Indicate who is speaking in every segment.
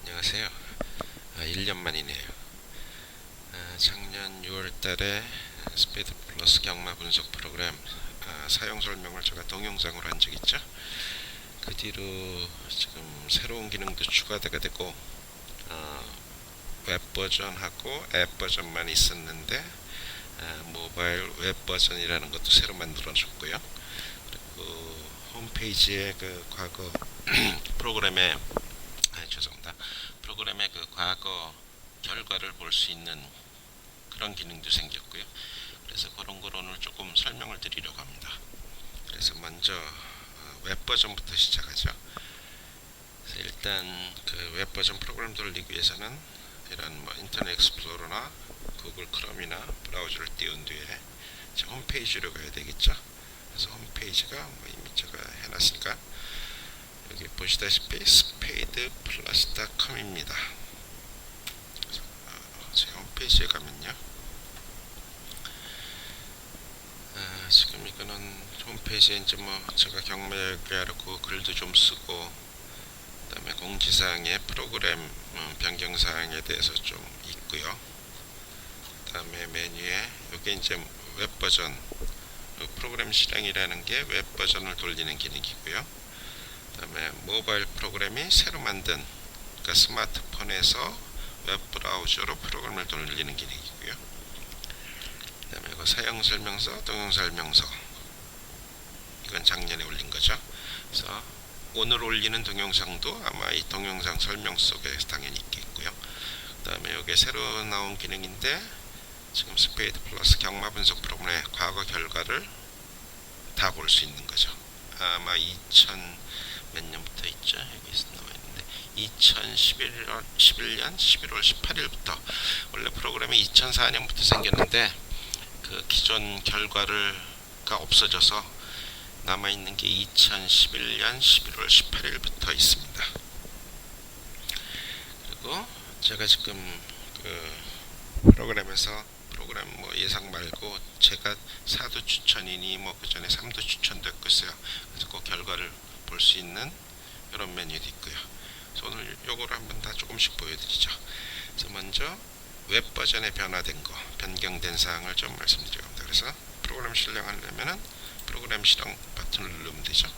Speaker 1: 안녕하세요. 1년 만이네요. 작년 6월 달에 스페이드 플러스 경마 분석 프로그램 사용 설명을 제가 동영상으로 한 적 있죠. 그 뒤로 지금 새로운 기능도 추가되게 되고 웹 버전하고 앱 버전만 있었는데 모바일 웹 버전이라는 것도 새로 만들어졌고요. 그리고 홈페이지에 그 과거 프로그램에 죄송합니다. 프로그램의 그 과거 결과를 볼 수 있는 그런 기능도 생겼고요. 그래서 그런 걸 오늘 조금 설명을 드리려고 합니다. 그래서 먼저 웹 버전부터 시작하죠. 그래서 일단 그 웹 버전 프로그램 돌리기 위해서는 이런 뭐 인터넷 익스플로러나 구글 크롬이나 브라우저를 띄운 뒤에 홈페이지로 가야 되겠죠. 그래서 홈페이지가 뭐 이미 제가 해놨으니까 여기 보시다시피 spadeplus.com입니다. 제 홈페이지에 가면요, 지금 이거는 홈페이지에 이제 뭐 제가 경매하려고 글도 좀 쓰고, 그다음에 공지사항에 프로그램 변경사항에 대해서 좀 있고요. 그다음에 메뉴에 여기 이제 웹 버전 프로그램 실행이라는 게 웹 버전을 돌리는 기능이고요. 그 다음에 모바일 프로그램이 새로 만든, 그러니까 스마트폰에서 웹 브라우저로 프로그램을 돌리는 기능이고요. 그 다음에 이거 사용 설명서, 동영 설명서, 이건 작년에 올린 거죠. 그래서 오늘 올리는 동영상도 아마 이 동영상 설명 속에 당연히 있겠고요. 그 다음에 이게 새로 나온 기능인데, 지금 스페이드 플러스 경마 분석 프로그램의 과거 결과를 다 볼 수 있는 거죠. 아마 2000 몇 년부터 있죠? 여기 나와 있는데 2011년 11월 18일부터, 원래 프로그램이 2004년부터 생겼는데 그 기존 결과가 없어져서 남아 있는 게 2011년 11월 18일부터 있습니다. 그리고 제가 지금 그 프로그램에서 프로그램 뭐 예상 말고 제가 4도 추천이니 뭐 그 전에 3도 추천도 했고 있어요. 그래서 그 결과를 볼 수 있는 이런 메뉴도 있고요. 그래서 오늘 요거를 한번 다 조금씩 보여드리죠. 그래서 먼저 웹 버전에 변화된 거, 변경된 사항을 좀 말씀드리려 합니다. 그래서 프로그램 실행하려면은 프로그램 실행 버튼을 누르면 되죠.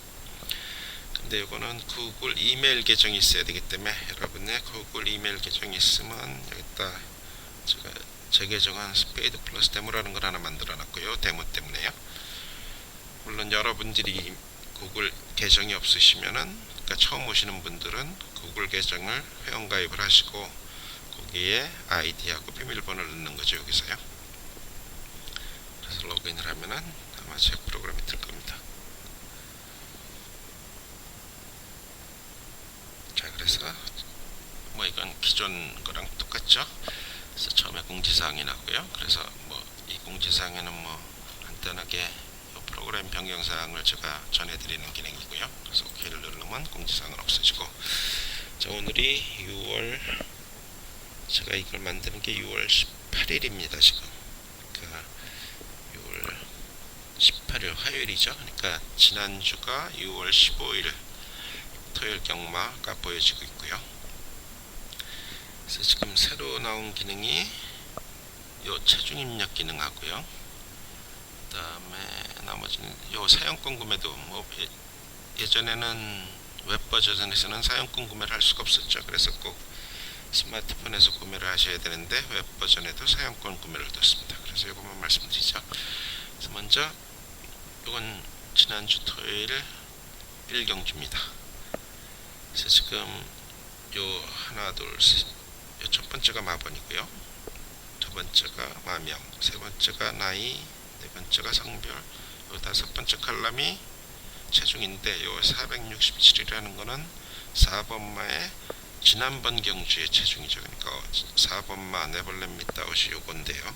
Speaker 1: 근데 요거는 구글 이메일 계정이 있어야 되기 때문에 여러분의 구글 이메일 계정이 있으면 여기다 제가 제 계정은 스페이드 플러스 데모라는 걸 하나 만들어 놨고요. 데모 때문에요. 물론 여러분들이 구글 계정이 없으시면은, 그러니까 처음 오시는 분들은 구글 계정을 회원가입을 하시고 거기에 아이디하고 비밀번호를 넣는 거죠. 여기서요. 그래서 로그인을 하면은 아마 제 프로그램이 뜰 겁니다. 자, 그래서 뭐 이건 기존 거랑 똑같죠. 그래서 처음에 공지사항이 나고요. 그래서 뭐 이 공지사항에는 뭐 간단하게 프로그램 변경사항을 제가 전해드리는 기능이고요. 그래서 OK를 누르면 공지사항은 없어지고, 자, 오늘이 6월, 제가 이걸 만드는 게 6월 18일입니다. 지금 그러니까 6월 18일 화요일이죠. 그러니까 지난주가 6월 15일 토요일 경마가 보여지고 있고요. 그래서 지금 새로 나온 기능이 요 체중 입력 기능하고요. 그 다음에 나머지는 요 사용권 구매도 뭐 예전에는 웹 버전에서는 사용권 구매를 할 수가 없었죠. 그래서 꼭 스마트폰에서 구매를 하셔야 되는데 웹 버전에도 사용권 구매를 뒀습니다. 그래서 이것만 말씀드리죠. 그래서 먼저 이건 지난주 토요일 1경주입니다. 그래서 지금 요 하나 둘셋, 요 첫 번째가 마번이고요. 두 번째가 마명, 세 번째가 나이, 네 번째가 성별, 요 다섯 번째 칼럼이 체중인데, 요 467이라는 거는 4번마의 지난번 경주의 체중이죠. 그러니까 4번마 네벌렛 미다웃이 요건데요.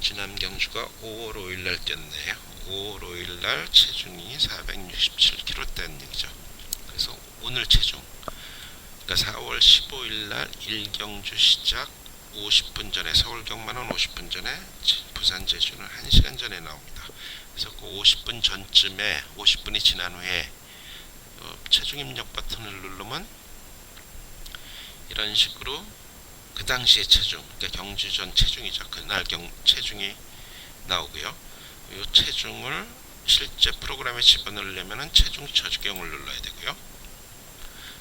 Speaker 1: 지난 경주가 5월 5일날 뛰었네요. 5월 5일날 체중이 467kg 된 얘기죠. 그래서 오늘 체중, 그러니까 4월 15일날 1경주 시작 50분 전에, 서울 경마는 50분 전에, 부산 제주는 1시간 전에 나옵니다. 그래서 그 50분 전쯤에, 50분이 지난 후에 체중 입력 버튼을 누르면 이런 식으로 그 당시의 체중, 그러니까 경주 전 체중이죠. 그날 체중이 나오고요. 이 체중을 실제 프로그램에 집어넣으려면 체중 저주경을 눌러야 되고요.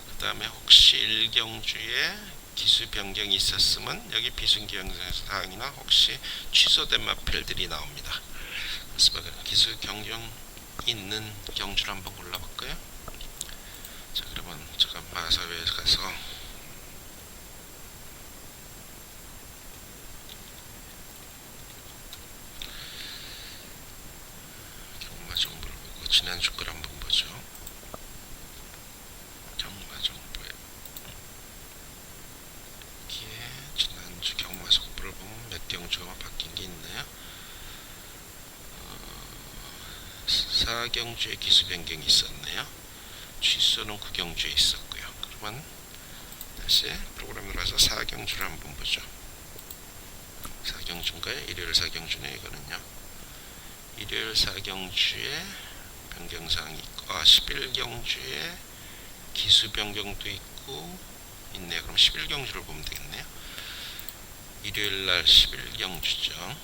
Speaker 1: 그 다음에 혹시 일경주에 기수 변경이 있었으면 여기 비순기영사항이나 혹시 취소된 마필들이 나옵니다. 그래서 기수 변경 있는 경주를 한번 골라볼까요? 자, 그러면 제가 마사회에 가서 경마 정보를 보고 지난주 걸 한번 보죠. 경마 정보에 여기에 지난주 경마 속보를 보면 몇 경주가 바뀐 게 있나요? 4경주에 기수 변경이 있었네요. 취소는 9경주에 있었고요. 그러면 다시 프로그램으로 가서 4경주를 한번 보죠. 4경주인가요? 일요일 4경주네. 이거는요. 일요일 4경주에 변경사항이 있고 11경주에 기수 변경도 있고 있네요. 그럼 11경주를 보면 되겠네요. 일요일날 11경주죠.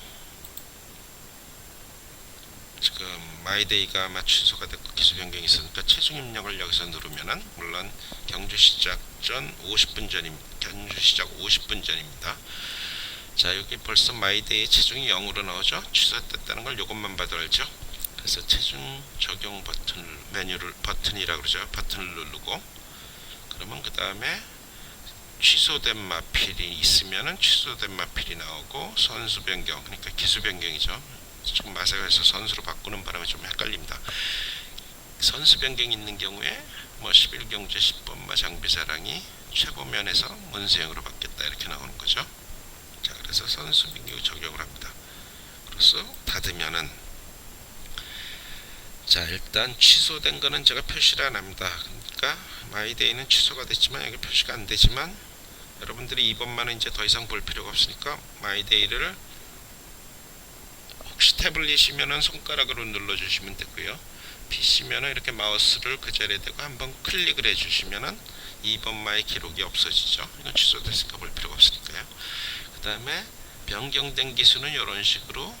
Speaker 1: 지금 마이데이가 아마 취소가 됐고 기수 변경이 있으니까 체중 입력을 여기서 누르면은 물론 경주 시작 전 50분 전입니다. 경주 시작 50분 전입니다. 자, 여기 벌써 마이데이 체중이 0으로 나오죠. 취소됐다는 걸 이것만 봐도 알죠. 그래서 체중 적용 버튼이라고 그러죠. 버튼을 누르고 그러면 그 다음에 취소된 마필이 있으면은 취소된 마필이 나오고 선수 변경, 그러니까 기수 변경이죠. 지금 마사회에서 선수로 바꾸는 바람에 좀 헷갈립니다. 선수 변경이 있는 경우에 뭐 11경주 10번마 장비사랑이 최고면에서 문세영으로 바뀌었다 이렇게 나오는 거죠. 자, 그래서 선수 변경 적용을 합니다. 그래서 닫으면은 자, 일단 취소된 거는 제가 표시를 안 합니다. 그러니까 마이데이는 취소가 됐지만 여기 표시가 안 되지만 여러분들이 이번만은 이제 더 이상 볼 필요가 없으니까 마이데이를 혹시 태블릿이면은 손가락으로 눌러주시면 되고요. PC면은 이렇게 마우스를 그 자리에 대고 한번 클릭을 해주시면은 2번마의 기록이 없어지죠. 이건 취소됐으니까 볼 필요가 없으니까요. 그 다음에 변경된 기수는 이런 식으로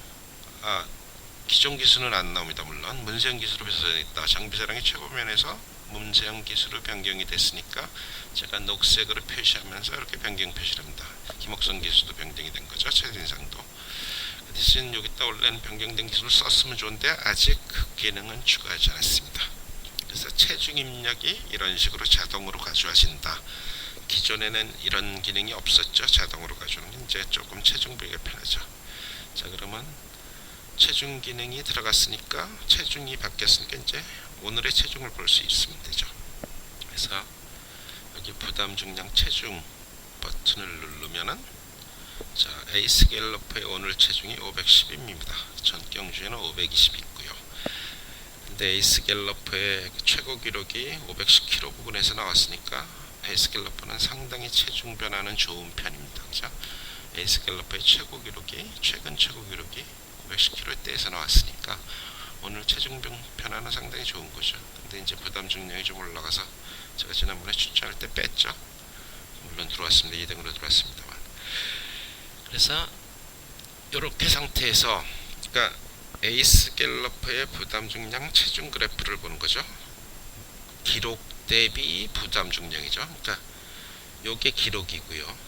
Speaker 1: 기존 기수는 안 나옵니다. 물론 문세영 기수로 변경됐다. 장비사랑이 최고면에서 문세영 기수로 변경이 됐으니까 제가 녹색으로 표시하면서 이렇게 변경 표시를 합니다. 김옥선 기수도 변경이 된 거죠. 최진상도. 대신 여기다 원래는 변경된 기술을 썼으면 좋은데 아직 그 기능은 추가하지 않았습니다. 그래서 체중 입력이 이런 식으로 자동으로 가져와진다. 기존에는 이런 기능이 없었죠. 자동으로 가져오는 게 이제 조금 체중 보기가 편하죠. 자, 그러면 체중 기능이 들어갔으니까 체중이 바뀌었으니까 이제 오늘의 체중을 볼 수 있으면 되죠. 그래서 여기 부담 중량 체중 버튼을 누르면은 자, 에이스 갤러퍼의 오늘 체중이 510입니다. 전 경주에는 520 있고요. 근데 에이스 갤러퍼의 최고 기록이 510kg 부근에서 나왔으니까 에이스 갤러퍼는 상당히 체중 변화는 좋은 편입니다. 그죠? 에이스 갤러퍼의 최고 기록이 최근 최고 기록이 510kg대에서 나왔으니까 오늘 체중 변화는 상당히 좋은 거죠. 근데 이제 부담 중량이 좀 올라가서 제가 지난번에 추천할 때 뺐죠. 물론 들어왔습니다. 2등으로 들어왔습니다만. 그래서 이렇게 상태에서 그러니까 에이스 갤러퍼의 부담 중량 체중 그래프를 보는 거죠. 기록 대비 부담 중량이죠. 그러니까 요게 기록이고요.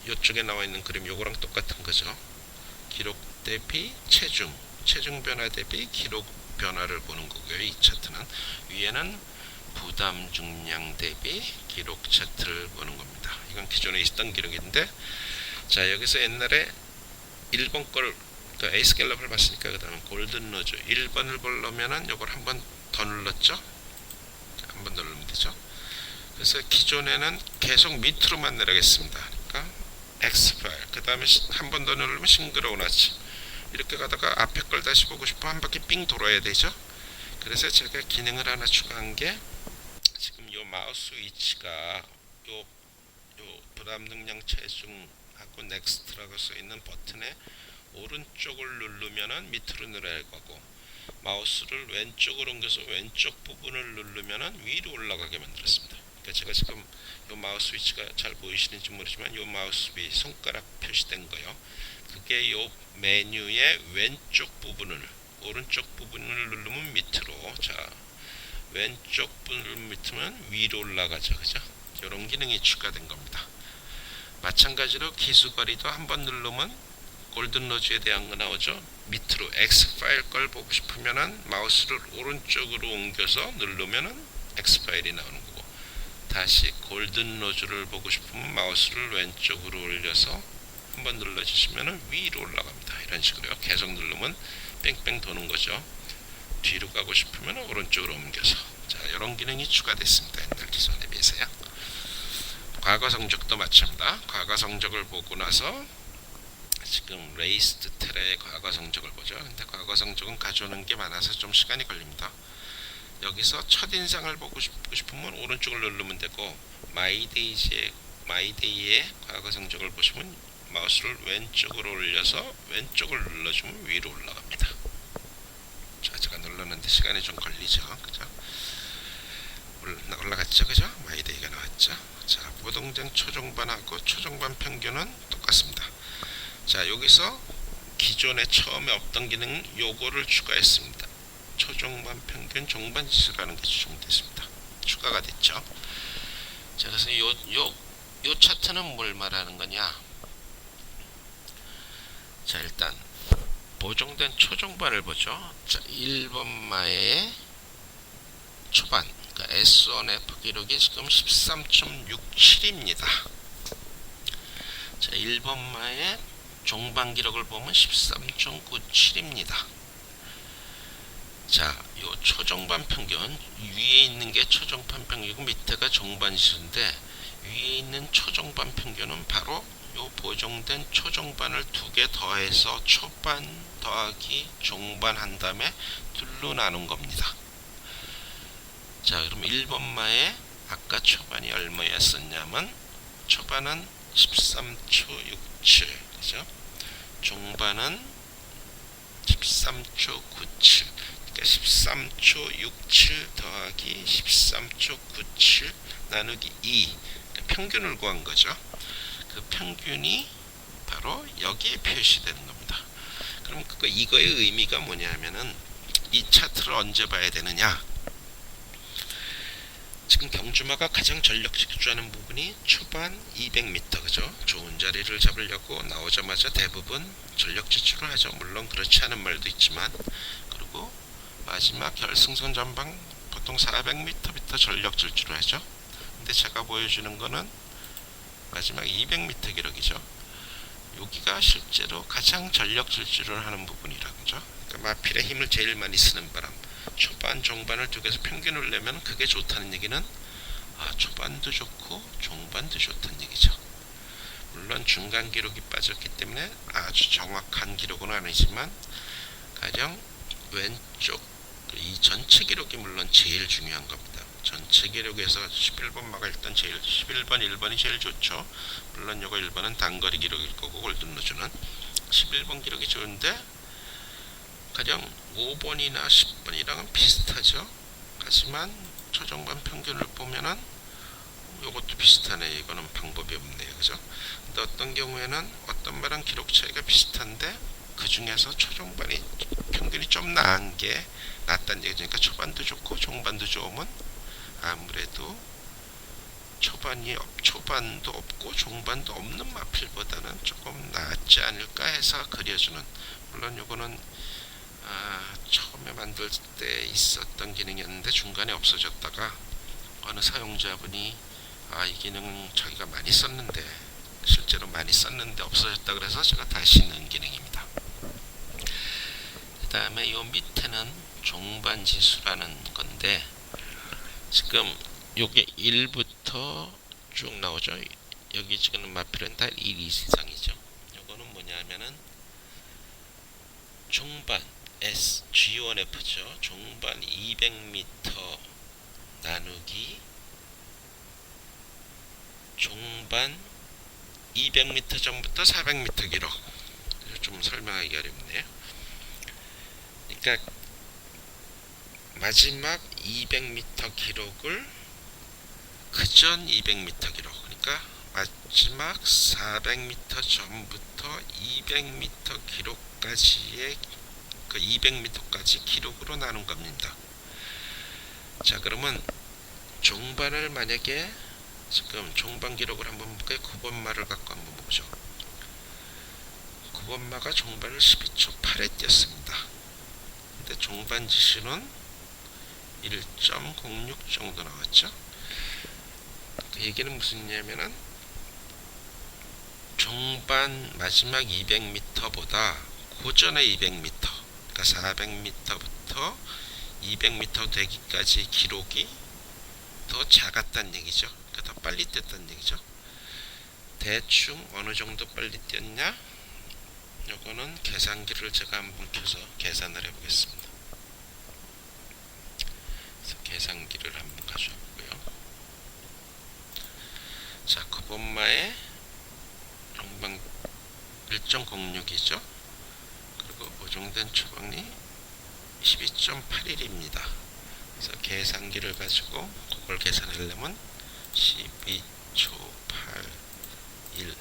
Speaker 1: 이쪽에 나와 있는 그림 요거랑 똑같은 거죠. 기록 대비 체중 변화 대비 기록 변화를 보는 거고요. 이 차트는 위에는 부담 중량 대비 기록 차트를 보는 겁니다. 이건 기존에 있던 기록인데 자, 여기서 옛날에 1번 걸 그러니까 에이스 갤럽을 봤으니까 그 다음에 골든 로즈 1번을 보려면은 요걸 한 번 더 눌렀죠. 한 번 더 누르면 되죠. 그래서 기존에는 계속 밑으로만 내려가겠습니다. 그러니까 X 파일 그 다음에 한 번 더 누르면 싱그러운 아치 이렇게 가다가 앞에 걸 다시 보고 싶어 한 바퀴 삥 돌아야 되죠. 그래서 제가 기능을 하나 추가한 게 지금 요 마우스 위치가 요 부담 능량 체중 하고 넥스트라고 써있는 버튼의 오른쪽을 누르면은 밑으로 내려가고 마우스를 왼쪽으로 옮겨서 왼쪽 부분을 누르면은 위로 올라가게 만들었습니다. 그러니까 제가 지금 요 마우스 위치가 잘 보이시는지 모르지만 요 마우스 위 손가락 표시된 거요. 그게 요 메뉴의 왼쪽 부분을, 오른쪽 부분을 누르면 밑으로, 자 왼쪽 부분을 밑으면 위로 올라가죠. 그죠? 이런 기능이 추가된 겁니다. 마찬가지로 기수거리도 한번 누르면 골든 로즈에 대한 거 나오죠. 밑으로 X 파일 걸 보고 싶으면은 마우스를 오른쪽으로 옮겨서 누르면은 X 파일이 나오는 거고, 다시 골든 로즈를 보고 싶으면 마우스를 왼쪽으로 올려서 한번 눌러주시면은 위로 올라갑니다. 이런 식으로요. 계속 누르면 뺑뺑 도는 거죠. 뒤로 가고 싶으면 오른쪽으로 옮겨서. 자, 이런 기능이 추가됐습니다. 옛날 기존에 비해서요. 과거 성적도 마찬가지입니다. 과거 성적을 보고 나서 지금 레이스드 테라의 과거 성적을 보죠. 근데 과거 성적은 가져오는 게 많아서 좀 시간이 걸립니다. 여기서 첫인상을 보고 싶으면 오른쪽을 누르면 되고, 마이데이의 과거 성적을 보시면 마우스를 왼쪽으로 올려서 왼쪽을 눌러주면 위로 올라갑니다. 자, 제가 눌렀는데 시간이 좀 걸리죠. 그죠? 올라갔죠. 그죠? 마이데이가 나왔죠. 자, 보동작 초중반하고 초중반 평균은 똑같습니다. 자, 여기서 기존에 처음에 없던 기능 요거를 추가했습니다. 초중반 평균 종반 지수라는 게 추정됐습니다. 추가가 됐죠. 자, 그래서 요 차트는 뭘 말하는 거냐? 자, 일단 보정된 초중반을 보죠. 자, 1번마의 초반, 그러니까 S1F 기록이 지금 13.67입니다. 자, 1번마의 종반 기록을 보면 13.97입니다. 자, 요 초종반 평균, 위에 있는 게 초종반 평균이고 밑에가 종반 지수인데, 위에 있는 초종반 평균은 바로 요 보정된 초종반을 두 개 더해서 초반 더하기 종반 한 다음에 둘로 나눈 겁니다. 자, 그럼 1번마에 아까 초반이 얼마였었냐면, 초반은 13초 67, 그죠? 종반은 13초 97, 그러니까 13초 67 더하기 13초 97 나누기 2, 그러니까 평균을 구한 거죠. 그 평균이 바로 여기에 표시되는 겁니다. 그럼 이거의 의미가 뭐냐면은, 이 차트를 언제 봐야 되느냐? 지금 경주마가 가장 전력 질주하는 부분이 초반 200m, 그죠? 좋은 자리를 잡으려고 나오자마자 대부분 전력 질주를 하죠. 물론 그렇지 않은 말도 있지만, 그리고 마지막 결승선 전방 보통 400m부터 전력 질주를 하죠. 근데 제가 보여주는 거는 마지막 200m 기록이죠. 여기가 실제로 가장 전력 질주를 하는 부분이라고죠. 그러니까 마필의 힘을 제일 많이 쓰는 바람, 초반 종반을 두 개서 평균을 내면 그게 좋다는 얘기는, 초반도 좋고 종반도 좋다는 얘기죠. 물론 중간 기록이 빠졌기 때문에 아주 정확한 기록은 아니지만, 가령 왼쪽 이 전체 기록이 물론 제일 중요한 겁니다. 전체 기록에서 11번 마가 일단 제일, 11번 1번이 제일 좋죠. 물론 요거 1번은 단거리 기록일 거고, 골든로즈는 11번 기록이 좋은데 가령 5번이나 10번이랑은 비슷하죠. 하지만 초중반 평균을 보면은 요것도 비슷하네. 이거는 방법이 없네요. 그죠? 근데 어떤 경우에는 어떤 말은 기록 차이가 비슷한데 그 중에서 초중반이 평균이 좀 나은 게 낫다는 얘기죠. 그러니까 초반도 좋고 종반도 좋으면 아무래도 초반도 없고 종반도 없는 마필보다는 조금 낫지 않을까 해서 그려주는, 물론 요거는 처음에 만들 때 있었던 기능이었는데 중간에 없어졌다가 어느 사용자분이 이 기능 자기가 많이 썼는데, 실제로 많이 썼는데 없어졌다 그래서 제가 다시 넣은 기능입니다. 그 다음에 요 밑에는 종반 지수라는 건데, 지금 요게 1부터 쭉 나오죠. 여기 지금 마필은 다 1 이상이죠. 요거는 뭐냐면은 종반 G1F죠. 종반 200m 나누기 종반 200m 전부터 400m 기록. 좀 설명하기 어렵네요. 그러니까 마지막 200m 기록을 그 이전 200m 기록, 그러니까 마지막 400m 전부터 200m 기록까지의 그 200m까지 기록으로 나눈 겁니다. 자, 그러면 종반을 만약에 지금 종반 기록을 한번 볼까요? 9번마를 갖고 한번 보죠. 9번마가 종반을 12초 8에 뛰었습니다. 근데 종반 지수는 1.06 정도 나왔죠. 그 얘기는 무슨 얘기냐면은 종반 마지막 200m보다 고전의 200m, 그러니까 400m부터 200m 되기까지 기록이 더 작았다는 얘기죠. 그러니까 더 빨리 뛰었다는 얘기죠. 대충 어느 정도 빨리 뛰었냐? 요거는 계산기를 제가 한번 켜서 계산을 해보겠습니다. 그래서 계산기를 한번 가져오고요. 자, 9번마의 종반 1.06이죠. 그리고 보정된 초반이 12.81입니다. 그래서 계산기를 가지고 그걸 계산하려면 12초 81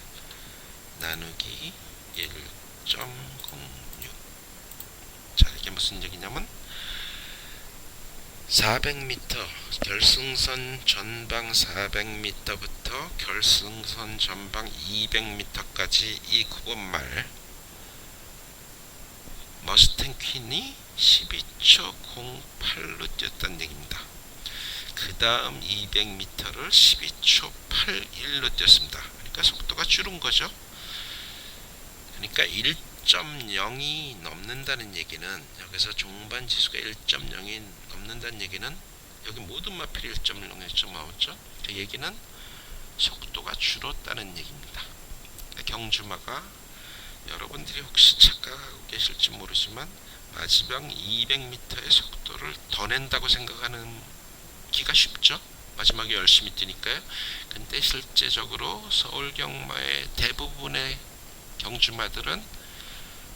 Speaker 1: 나누기 1.06. 자, 이게 무슨 얘기냐면 400m 결승선 전방 400m부터 결승선 전방 200m까지 이 9번 말 머스탱 퀸이 12초 08로 뛰었다는 얘기입니다. 그 다음 200m를 12초 81로 뛰었습니다. 그러니까 속도가 줄은 거죠. 그러니까 1.0이 넘는다는 얘기는, 여기서 종반 지수가 1.0이 넘는다는 얘기는 여기 모든 마필이 1.0, 1.5죠. 그 얘기는 속도가 줄었다는 얘기입니다. 경주마가 여러분들이 혹시 착각하고 계실지 모르지만 마지막 200m의 속도를 더 낸다고 생각하는 기가 쉽죠. 마지막에 열심히 뛰니까요. 근데 실제적으로 서울 경마의 대부분의 경주마들은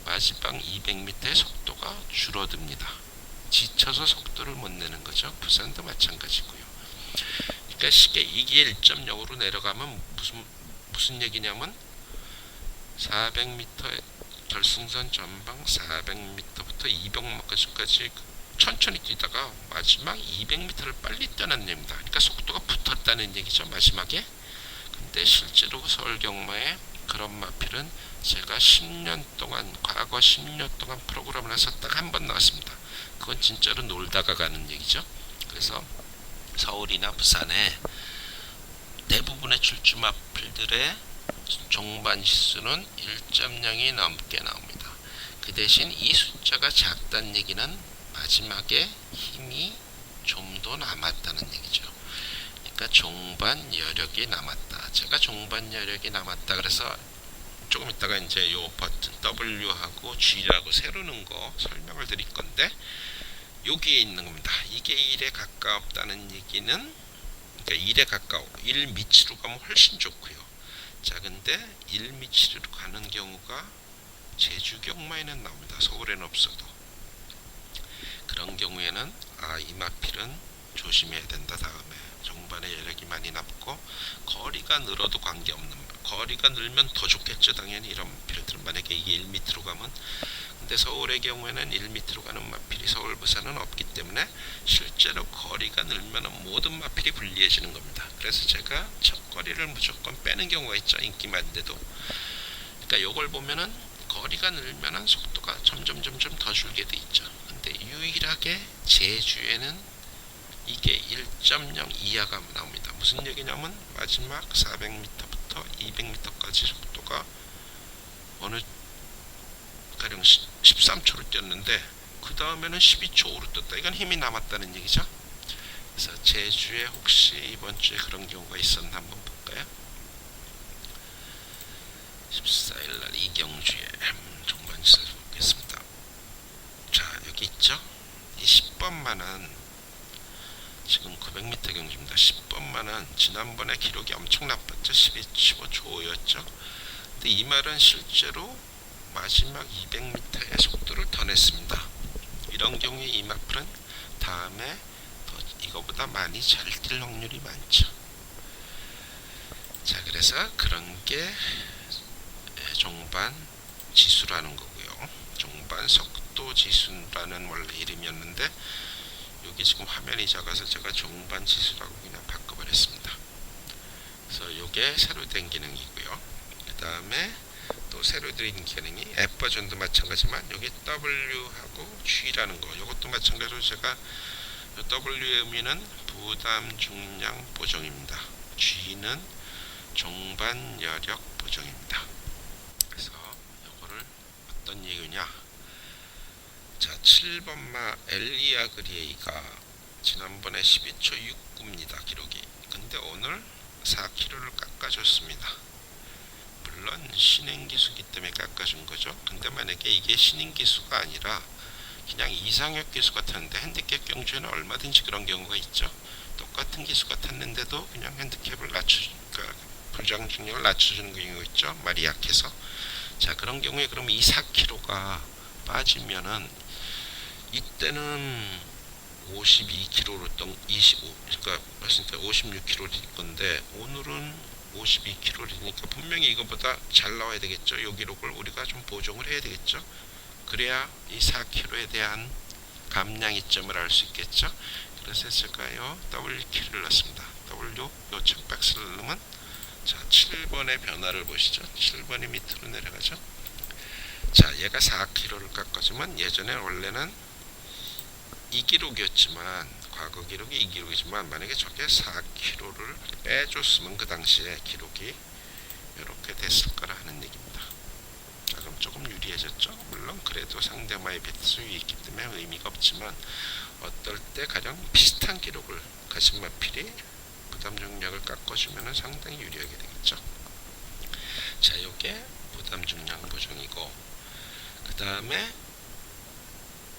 Speaker 1: 마지막 200m의 속도가 줄어듭니다. 지쳐서 속도를 못 내는 거죠. 부산도 마찬가지고요. 그러니까 쉽게 이게 1.0으로 내려가면 무슨 얘기냐면 400m 결승선 전방 400m부터 200m까지 천천히 뛰다가 마지막 200m를 빨리 뛰어난 얘기입니다. 그러니까 속도가 붙었다는 얘기죠, 마지막에. 근데 실제로 서울 경마에 그런 마필은 제가 10년 동안, 과거 10년 동안 프로그램을 해서 딱 한 번 나왔습니다. 그건 진짜로 놀다가 가는 얘기죠. 그래서 서울이나 부산에 대부분의 출주 마필들의 종반 지수는 1.0이 넘게 나옵니다. 그 대신 이 숫자가 작다는 얘기는 마지막에 힘이 좀 더 남았다는 얘기죠. 그러니까 종반 여력이 남았다. 제가 종반 여력이 남았다 그래서 조금 이따가 이제 요 버튼 W하고 G라고 세우는 거 설명을 드릴 건데, 여기에 있는 겁니다. 이게 1에 가깝다는 얘기는, 그러니까 1에 가까워, 1 미치로 가면 훨씬 좋고요. 자, 근데 1 미치로 가는 경우가 제주 경마에는 나옵니다. 서울에는 없어도. 그런 경우에는 이 마필은 조심해야 된다. 다음에 종반에 여력이 많이 남고 거리가 늘어도 관계없는, 거리가 늘면 더 좋겠죠. 당연히 이런 마필들은 만약에 이게 1m로 가면. 근데 서울의 경우에는 1m로 가는 마필이 서울 부산은 없기 때문에 실제로 거리가 늘면 모든 마필이 불리해지는 겁니다. 그래서 제가 첫 거리를 무조건 빼는 경우가 있죠. 인기 많은데도. 그러니까 요걸 보면은 거리가 늘면은 속도가 점점 더 줄게 돼 있죠. 근데 유일하게 제주에는 이게 1.0 이하가 나옵니다. 무슨 얘기냐면 마지막 400m부터 200m까지 속도가 어느 가령 13초를 뛰었는데 그 다음에는 12초 5로 떴다. 이건 힘이 남았다는 얘기죠. 그래서 제주에 혹시 이번 주에 그런 경우가 있었나 한번 볼까요? 14일날 이경주에 종반 지수 보겠습니다. 자, 여기 있죠. 이 10번만은 지금 900m 경주입니다. 10번만은 지난번에 기록이 엄청 나빴죠. 12.15였죠. 근데 이 말은 실제로 마지막 200m의 속도를 더 냈습니다. 이런 경우에 이 마플은 다음에 더 이거보다 많이 잘 뛸 확률이 많죠. 그래서 그런 게 종반 지수라는 거고요. 종반 속도 지수라는 원래 이름이었는데 여기 지금 화면이 작아서 제가 종반 지수라고 그냥 바꿔버렸습니다. 그래서 이게 새로 된 기능이고요. 그 다음에 또 새로 들인 기능이 앱 버전도 마찬가지만 여기 W하고 G라는 거, 이것도 마찬가지로 제가 W의 의미는 부담 중량 보정입니다. G는 종반 여력 보정입니다. 그래서 이거를 어떤 얘기냐? 자, 7번마 엘리아 그리에이가 지난번에 12초 69입니다. 기록이. 근데 오늘 4kg를 깎아줬습니다. 물론 신행기수기 때문에 깎아준 거죠. 근데 만약에 이게 신행기수가 아니라 그냥 이상역 기수 같았는데 핸디캡 경주에는 얼마든지 그런 경우가 있죠. 똑같은 기수 같았는데도 그냥 핸디캡을 낮추니까 불장 중력을 낮춰주는 경우가 있죠. 말이 약해서. 자, 그런 경우에 그럼 이 4kg가 빠지면은 이때는 52kg로 던 25, 그러니까 말씀 때 56kg 일 건데 오늘은 52kg이니까 분명히 이거보다 잘 나와야 되겠죠. 이 기록을 우리가 좀 보정을 해야 되겠죠. 그래야 이 4kg에 대한 감량 이점을 알 수 있겠죠. 그래서 제가요 W키를 넣습니다. W 요 척박스를 넣으면 자 7번의 변화를 보시죠. 7번이 밑으로 내려가죠. 자, 얘가 4kg를 깎아주면 예전에 원래는 이 기록이었지만 과거 기록이 이 기록이지만 만약에 저게 4kg를 빼줬으면 그 당시에 기록이 이렇게 됐을 거라 하는 얘기입니다. 자, 그럼 조금 유리해졌죠. 물론 그래도 상대마의 배수이 있기 때문에 의미가 없지만 어떨 때 가장 비슷한 기록을 가슴 마필이 부담 중량을 깎아주면 상당히 유리하게 되겠죠. 자, 이게 부담 중량 보정이고 그 다음에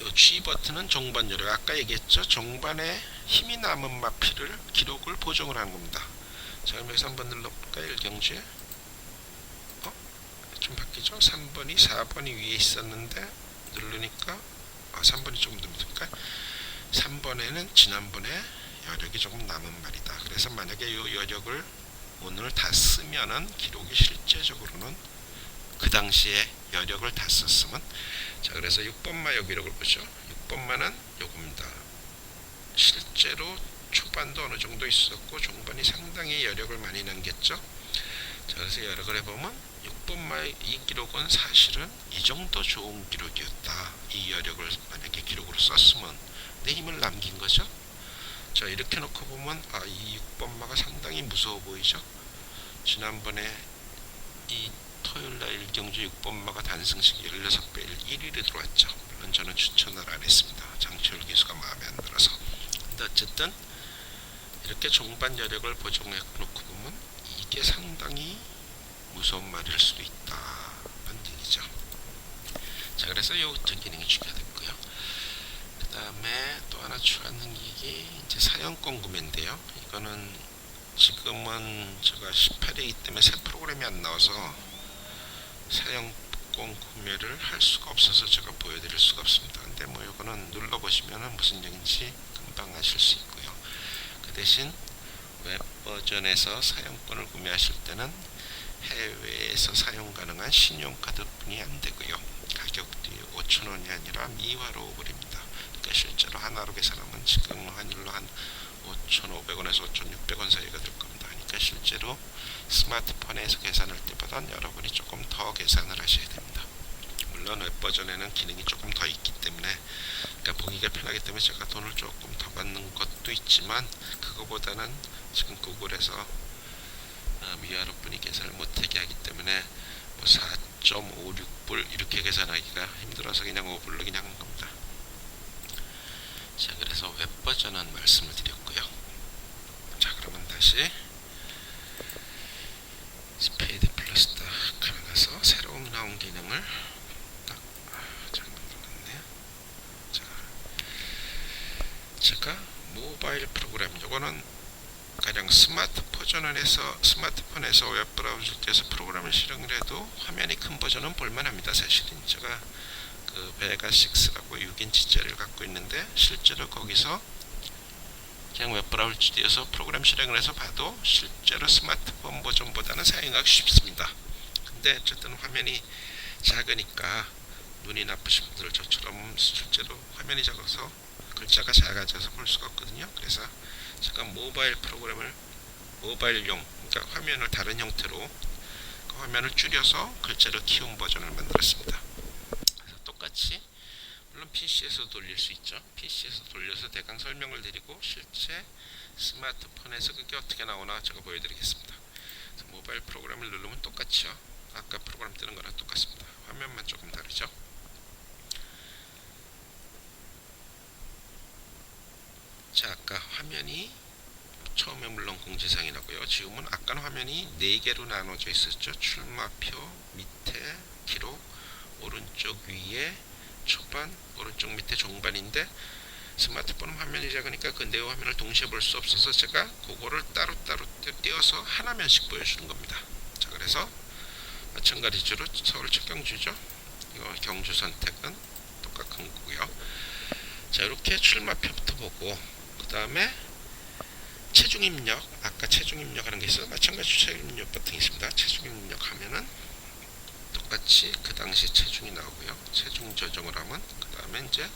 Speaker 1: 이 G 버튼은 종반 요령. 아까 얘기했죠. 종반에 힘이 남은 마필을 기록을 보정을 하는 겁니다. 자, 그럼 여기서 한번 눌러볼까요? 일경주에 좀 바뀌죠. 3번이 4번이 위에 있었는데 누르니까 3번이 조금 누르니까 3번에는 지난번에 여력이 조금 남은 말이다. 그래서 만약에 이 여력을 오늘 다 쓰면은 기록이 실제적으로는 그 당시에 여력을 다 썼으면 자, 그래서 6번마 요 기록을 보죠. 6번마는 요겁니다. 실제로 초반도 어느 정도 있었고 중반이 상당히 여력을 많이 남겼죠. 자, 그래서 여력을 해보면 6번마의 이 기록은 사실은 이 정도 좋은 기록이었다. 이 여력을 만약에 기록으로 썼으면 내 힘을 남긴 거죠. 자, 이렇게 놓고 보면 이 6번마가 상당히 무서워 보이죠. 지난번에 이 토요일날 일경주 6번마가 단승식 16배 1위로 들어왔죠. 물론 저는 추천을 안 했습니다. 장철 기수가 마음에 안 들어서. 근데 어쨌든 이렇게 종반 여력을 보정해 놓고 보면 이게 상당히 무서운 말일 수도 있다는 얘기죠. 자, 그래서 이 기능이 추가됐고요. 그 다음에 또 하나 추가 능력이 이제 사용권 구매인데요. 이거는 지금은 제가 18회이기 때문에 새 프로그램이 안 나와서 사용권 구매를 할 수가 없어서 제가 보여드릴 수가 없습니다. 근데 뭐 이거는 눌러보시면 무슨 얘기인지 금방 아실 수 있고요. 그 대신 웹 버전에서 사용권을 구매하실 때는 해외에서 사용 가능한 신용카드뿐이 안 되고요. 가격도 5,000원이 아니라 미화로 오버립니다. 그러니까 실제로 하나로 계산하면 지금 환율로 한 5,500원에서 5,600원 사이가 될 겁니다. 그러니까 실제로 스마트폰에서 계산할 때보다는 여러분이 조금 더 계산을 하셔야 됩니다. 물론 웹 버전에는 기능이 조금 더 있기 때문에 그러니까 보기가 편하기 때문에 제가 돈을 조금 더 받는 것도 있지만 그거보다는 지금 구글에서 미화로 뿐이 계산을 못하게 하기 때문에 뭐 4.56불 이렇게 계산하기가 힘들어서 그냥 5불로 그냥 한 겁니다. 자, 그래서 웹 버전은 말씀을 드렸고요. 자, 그러면 다시 스페이드 플러스 딱 하고 나서 새로 나온 기능을 잘못 눌렀네요. 자, 제가 모바일 프로그램 요거는 가령 스마트폰에서 웹브라우저에서 프로그램을 실행을 해도 화면이 큰 버전은 볼만합니다. 사실은 제가 그 베가 6라고 6인치짜리를 갖고 있는데 실제로 거기서 그냥 웹브라우저 띄워서 프로그램 실행을 해서 봐도 실제로 스마트폰 버전보다는 사용하기 쉽습니다. 근데 어쨌든 화면이 작으니까 눈이 나쁘신 분들 저처럼 실제로 화면이 작아서 글자가 작아져서 볼 수가 없거든요. 그래서 제가 모바일용, 그러니까 화면을 다른 형태로 그 화면을 줄여서 글자를 키운 버전을 만들었습니다. 그래서 똑같이 물론 PC에서 돌릴 수 있죠. PC에서 돌려서 대강 설명을 드리고 실제 스마트폰에서 그게 어떻게 나오나 제가 보여드리겠습니다. 모바일 프로그램을 누르면 똑같죠. 아까 프로그램 뜨는 거랑 똑같습니다. 화면만 조금 다르죠. 자, 아까 화면이 처음에 물론 공지사항이 나고요. 지금은 아까는 화면이 4개로 나눠져 있었죠. 출마표, 밑에 기록, 오른쪽 위에 초반, 오른쪽 밑에 종반인데 스마트폰은 화면이 작으니까 그 4화면을 동시에 볼 수 없어서 제가 그거를 따로따로 띄워서 하나면씩 보여주는 겁니다. 자, 그래서 마찬가지로 서울 첫 경주죠. 이거 경주 선택은 똑같은 거고요. 자, 이렇게 출마표부터 보고 그 다음에 체중 입력, 아까 체중 입력하는 게 있어요. 마찬가지로 체중 입력 버튼이 있습니다. 체중 입력하면은 똑같이 그 당시 체중이 나오고요. 체중 조정을 하면 그 다음에 이제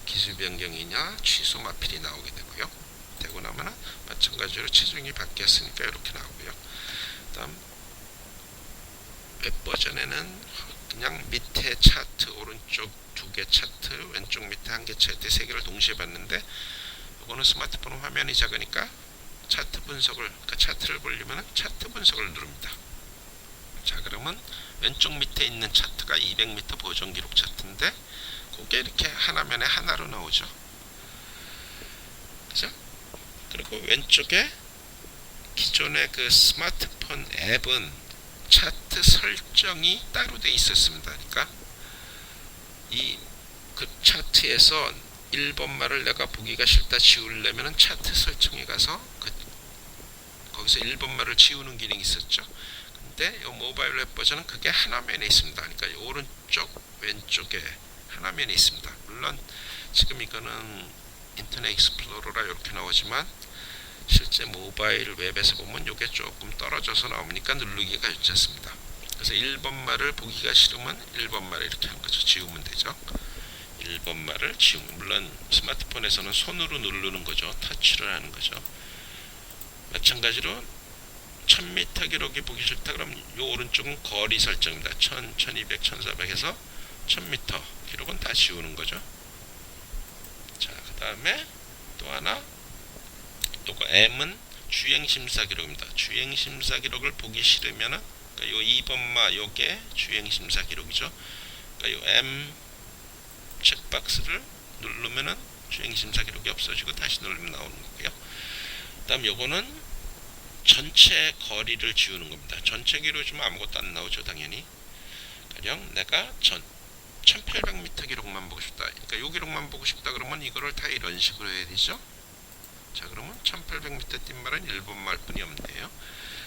Speaker 1: 기술 변경이냐 취소 마필이 나오게 되고요. 되고 나면은 마찬가지로 체중이 바뀌었으니까 이렇게 나오고요. 그다음 웹 버전에는 그냥 밑에 차트, 오른쪽 2개 차트, 왼쪽 밑에 1개 차트 3개를 동시에 봤는데 이거는 스마트폰 화면이 작으니까 차트 분석을, 그러니까 차트를 보려면 차트 분석을 누릅니다. 자, 그러면 왼쪽 밑에 있는 차트가 200m 보정 기록 차트인데 그게 이렇게 하나면에 하나로 나오죠. 그죠? 그리고 왼쪽에 기존의 그 스마트폰 앱은 차트 설정이 따로 돼 있었습니다. 그러니까 이 그 차트에서 1번말을 내가 보기가 싫다 지우려면 차트 설정에 가서 거기서 1번말을 지우는 기능이 있었죠. 근데 이 모바일 웹 버전은 그게 하나면에 있습니다. 그러니까 이 오른쪽 왼쪽에 하나면에 있습니다. 물론 지금 이거는 인터넷 익스플로러라 이렇게 나오지만 실제 모바일 웹에서 보면 이게 조금 떨어져서 나오니까 누르기가 괜찮습니다. 그래서 1번말을 보기가 싫으면 1번말 이렇게 하는 거죠. 지우면 되죠. 1번말을 지우면, 물론 스마트폰에서는 손으로 누르는 거죠. 터치를 하는 거죠. 마찬가지로 1000m 기록이 보기 싫다 그러면 이 오른쪽은 거리 설정입니다. 1000, 1200, 1400 해서 1000m 기록은 다 지우는 거죠. 자, 그 다음에 또 하나, 또 그 M은 주행심사 기록입니다. 주행심사 기록을 보기 싫으면은 그러니까 요 2번마 요게 주행심사 기록이죠. 그러니까 요 M 체크박스를 누르면은 주행심사 기록이 없어지고 다시 누르면 나오는 거고요. 그 다음 요거는 전체 거리를 지우는 겁니다. 전체 기록이 좀 아무것도 안 나오죠, 당연히. 가령 내가 1800m 기록만 보고 싶다. 그러니까 요 기록만 보고 싶다 그러면 이거를 다 이런 식으로 해야 되죠. 자, 그러면 1800m 뛴 말은 1번말 뿐이 없네요.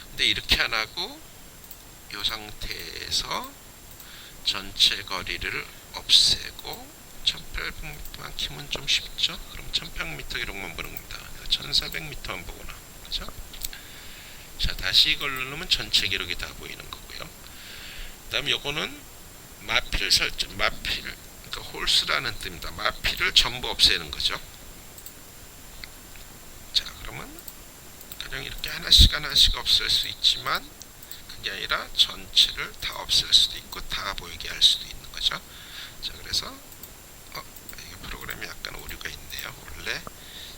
Speaker 1: 근데 이렇게 안 하고 이 상태에서 전체 거리를 없애고 1800m만 키면 좀 쉽죠. 그럼 1800m 기록만 보는 겁니다. 1400m만 보거나, 그죠? 자, 다시 이걸 누르면 전체 기록이 다 보이는 거고요. 그 다음 요거는 마필 설정, 마필, 그러니까 홀스라는 뜻입니다. 마필을 전부 없애는 거죠. 자, 그러면 그냥 이렇게 하나씩 하나씩 없앨 수 있지만 그게 아니라 전체를 다 없앨 수도 있고 다 보이게 할 수도 있는 거죠. 자, 그래서 이게 프로그램이 약간 오류가 있네요. 원래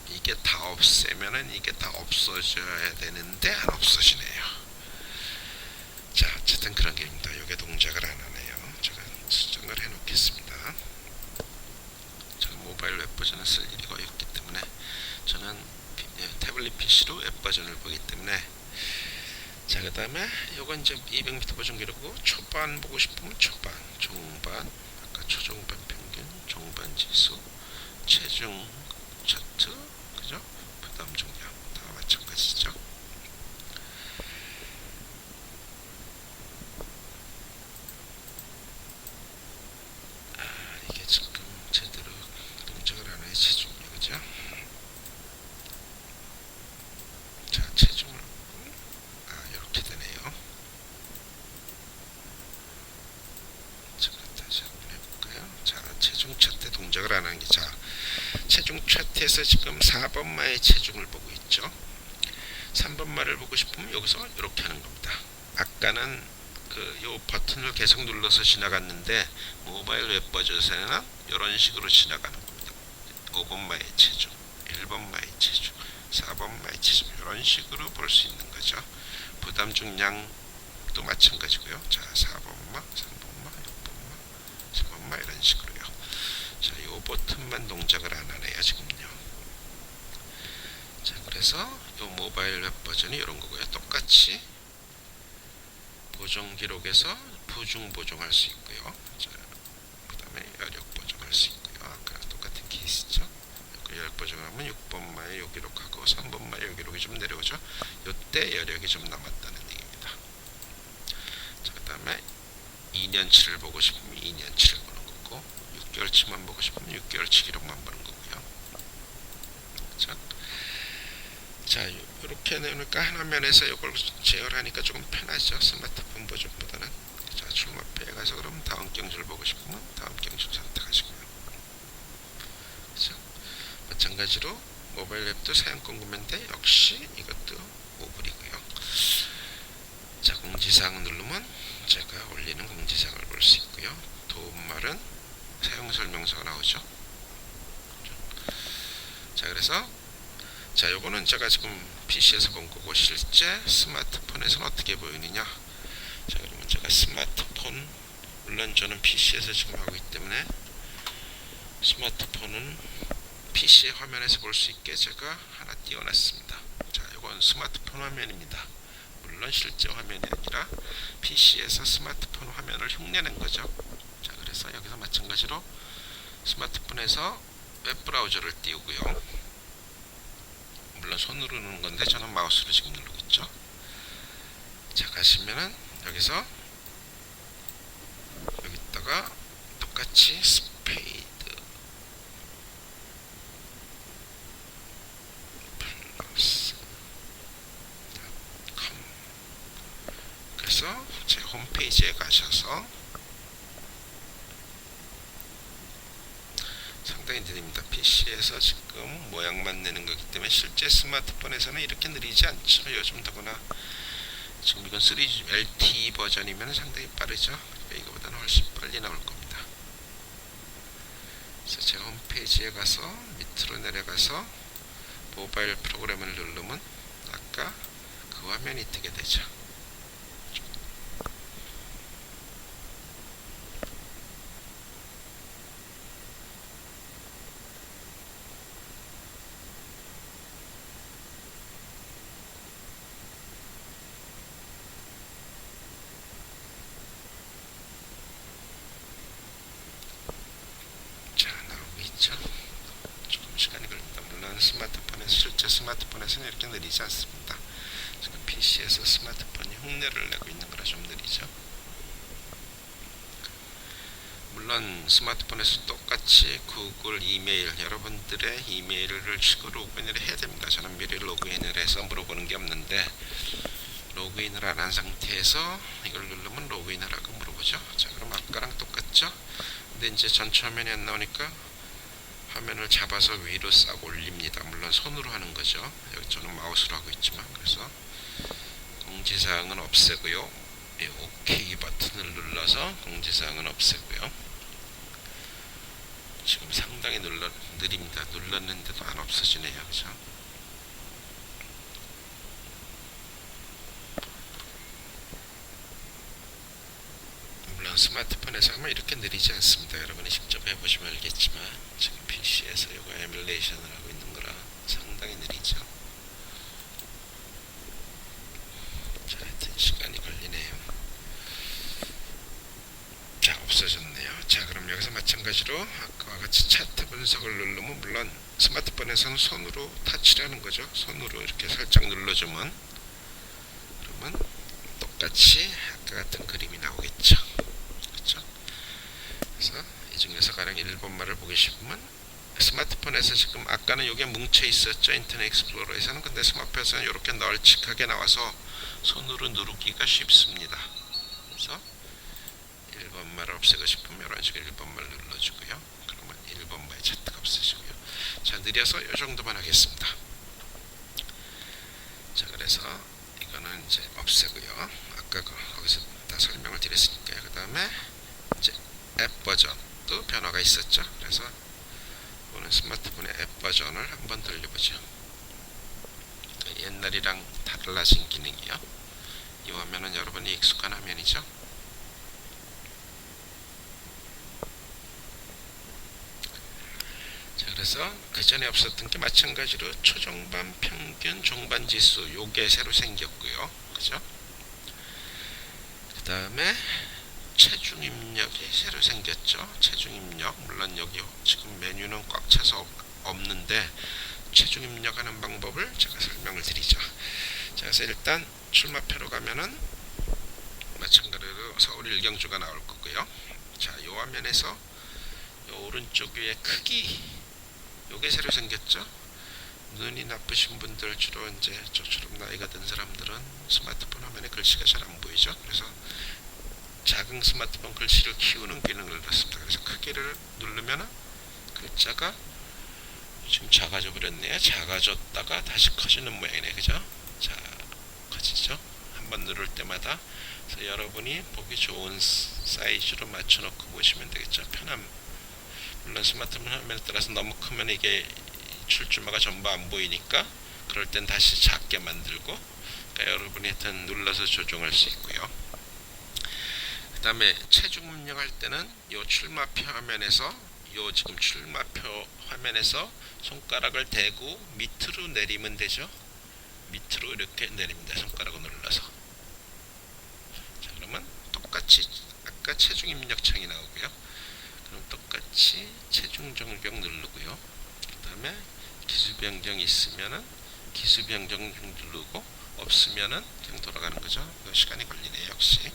Speaker 1: 이게 다 없애면은 이게 다 없어져야 되는데 안 없어지네요. 자, 어쨌든 그런 게입니다. 이게 동작을 안 하네요. 제가 수정을 해 놓겠습니다. 제가 모바일 웹 버전을 쓸 일이 거의 없기 때문에 저는 태블릿 PC로 웹 버전을 보기 때문에. 자, 그 다음에 요건 이제 200m 버전 기록이고 초반 보고 싶으면 초반, 종반, 아까 초종반 평균, 종반 지수, 체중 차트, 그죠? 부담 종량 다 마찬가지죠. 이게 지금 제대로 동작을 안 해요. 체중이, 그죠? 차트에서 지금 4번마의 체중을 보고 있죠. 3번마를 보고 싶으면 여기서 이렇게 하는 겁니다. 아까는 요 버튼을 계속 눌러서 지나갔는데 모바일 웹 버전에서는 이런 식으로 지나가는 겁니다. 5번마의 체중, 1번마의 체중, 4번마의 체중, 이런 식으로 볼 수 있는 거죠. 부담 중량도 마찬가지고요. 자, 4번마, 3번마, 6번마, 7번마 이런 식으로요. 자, 요 버튼만 동작을 안 하네요, 지금요. 자, 그래서 요 모바일 웹 버전이 이런 거고요. 똑같이 보정 기록에서 부중 보정할 수 있고요. 자, 그 다음에 여력 보정할 수 있고요. 아까 똑같은 케이스죠. 여력 보정하면 6번마에 요 기록하고 3번마에 요 기록이 좀 내려오죠. 요때 여력이 좀 남았다는 얘기입니다. 자, 그 다음에 2년치를 보고 싶으면 2년치를 보는 거고, 6개월치만 보고 싶으면 6개월치 기록만 보는 거고요. 자, 이렇게 내놓으니까 하나면에서 이걸 제어하니까 조금 편하죠. 스마트폰 버전보다는. 자, 출마표에 가서 그럼 다음 경주를 보고 싶으면 다음 경주 선택하시고요. 자, 마찬가지로 모바일 앱도 사용권 구매인데 역시 이것도 오불이고요. 자, 공지사항 누르면 제가 올리는 공지사항을 볼 수 있고요. 도움말은 사용설명서가 나오죠. 자, 그래서 자, 요거는 제가 지금 PC에서 본 거고 실제 스마트폰에서는 어떻게 보이느냐. 자, 그러면 제가 스마트폰, 물론 저는 PC에서 지금 하고 있기 때문에 스마트폰은 PC 화면에서 볼 수 있게 제가 하나 띄워놨습니다. 자, 요건 스마트폰 화면입니다. 물론 실제 화면이 아니라 PC에서 스마트폰 화면을 흉내낸 거죠. 자, 그래서 여기서 마찬가지로 스마트폰에서 웹브라우저를 띄우고요. 물론 손으로 누르는 건데 저는 마우스로 지금 누르고 있죠. 자, 가시면은 여기서 여기다가 똑같이 스페이드 플러스 컴, 그래서 제 홈페이지에 가셔서 상당히 느립니다. PC에서 지금 모양만 내는 거기 때문에 실제 스마트폰에서는 이렇게 느리지 않죠. 요즘 더구나 지금 이건 3G LTE 버전이면 상당히 빠르죠. 그러니까 이거보다는 훨씬 빨리 나올 겁니다. 그래서 제 홈페이지에 가서 밑으로 내려가서 모바일 프로그램을 누르면 아까 그 화면이 뜨게 되죠. 조금 시간이 걸립니다. 물론 스마트폰에서 실제 스마트폰에서는 이렇게 느리지 않습니다. 지금 PC에서 스마트폰이 흉내를 내고 있는 거라 좀 느리죠. 물론 스마트폰에서 똑같이 구글 이메일, 여러분들의 이메일을 치고 로그인을 해야 됩니다. 저는 미리 로그인을 해서 물어보는 게 없는데 로그인을 안 한 상태에서 이걸 누르면 로그인을 하고 물어보죠. 자, 그럼 아까랑 똑같죠. 근데 이제 전체 화면이 안 나오니까 화면을 잡아서 위로 싹 올립니다. 물론 손으로 하는 거죠. 여기 저는 마우스로 하고 있지만. 그래서 공지사항은 없애고요. OK 버튼을 눌러서 공지사항은 없애고요. 지금 상당히 느립니다. 눌렀는데도 안 없어지네요. 그죠? 물론 스마트폰에서 하면 이렇게 느리지 않습니다. 여러분이 직접 해보시면 알겠지만 지금 PC에서 이거 에뮬레이션을 하고 있는 거라 상당히 느리죠. 자, 하여튼 시간이 걸리네요. 자, 없어졌네요. 자, 그럼 여기서 마찬가지로 아까와 같이 차트 분석을 누르면 물론 스마트폰에서는 손으로 타치를 하는 거죠. 손으로 이렇게 살짝 눌러주면 그러면 똑같이 아까 같은 그림이 나오겠죠. 그렇죠? 그래서 이 중에서 가령 1번말을 보기 싶으면 스마트폰에서 지금 아까는 이게 뭉쳐 있었죠. 인터넷 익스플로러에서는. 근데 스마트폰에서는 이렇게 널찍하게 나와서 손으로 누르기가 쉽습니다. 그래서 1번말을 없애고 싶으면 이런 식으로 1번말 눌러주고요. 그러면 1번말의 차트가 없어지고요. 자, 느려서 이 정도만 하겠습니다. 자, 그래서 이거는 이제 없애고요. 아까 거기서 다 설명을 드렸으니까요. 그 다음에 이제 앱 버전도 변화가 있었죠. 그래서 오늘 스마트폰의 앱 버전을 한번 돌려보죠. 옛날이랑 달라진 기능이요. 이 화면은 여러분이 익숙한 화면이죠. 자, 그래서 그 전에 없었던 게 마찬가지로 초종반, 평균, 종반 지수 요게 새로 생겼고요. 그죠? 그 다음에 체중 입력이 새로 생겼죠. 체중 입력, 물론 여기 지금 메뉴는 꽉 차서 없는데 체중 입력하는 방법을 제가 설명을 드리죠. 자, 그래서 일단 출마표로 가면은 마찬가지로 서울 일경주가 나올 거고요. 자, 이 화면에서 요 오른쪽 위에 크기 요게 새로 생겼죠. 눈이 나쁘신 분들, 주로 이제 저처럼 나이가 든 사람들은 스마트폰 화면에 글씨가 잘 안 보이죠. 그래서 작은 스마트폰 글씨를 키우는 기능을 넣었습니다. 그래서 크기를 누르면 글자가 지금 작아져 버렸네요. 작아졌다가 다시 커지는 모양이네. 그죠? 자, 커지죠? 한번 누를 때마다. 그래서 여러분이 보기 좋은 사이즈로 맞춰놓고 보시면 되겠죠. 편함. 물론 스마트폰 화면에 따라서 너무 크면 이게 출주마가 전부 안 보이니까 그럴 땐 다시 작게 만들고, 그러니까 여러분이 하여튼 눌러서 조정할 수 있고요. 그 다음에 체중 입력할 때는 이 출마표 화면에서 요 지금 출마표 화면에서 손가락을 대고 밑으로 내리면 되죠. 밑으로 이렇게 내립니다. 손가락을 눌러서. 자, 그러면 똑같이 아까 체중 입력 창이 나오고요. 그럼 똑같이 체중 정병 누르고요. 그 다음에 기수 변경이 있으면은 기수 변경 누르고, 없으면은 그냥 돌아가는 거죠. 시간이 걸리네요. 역시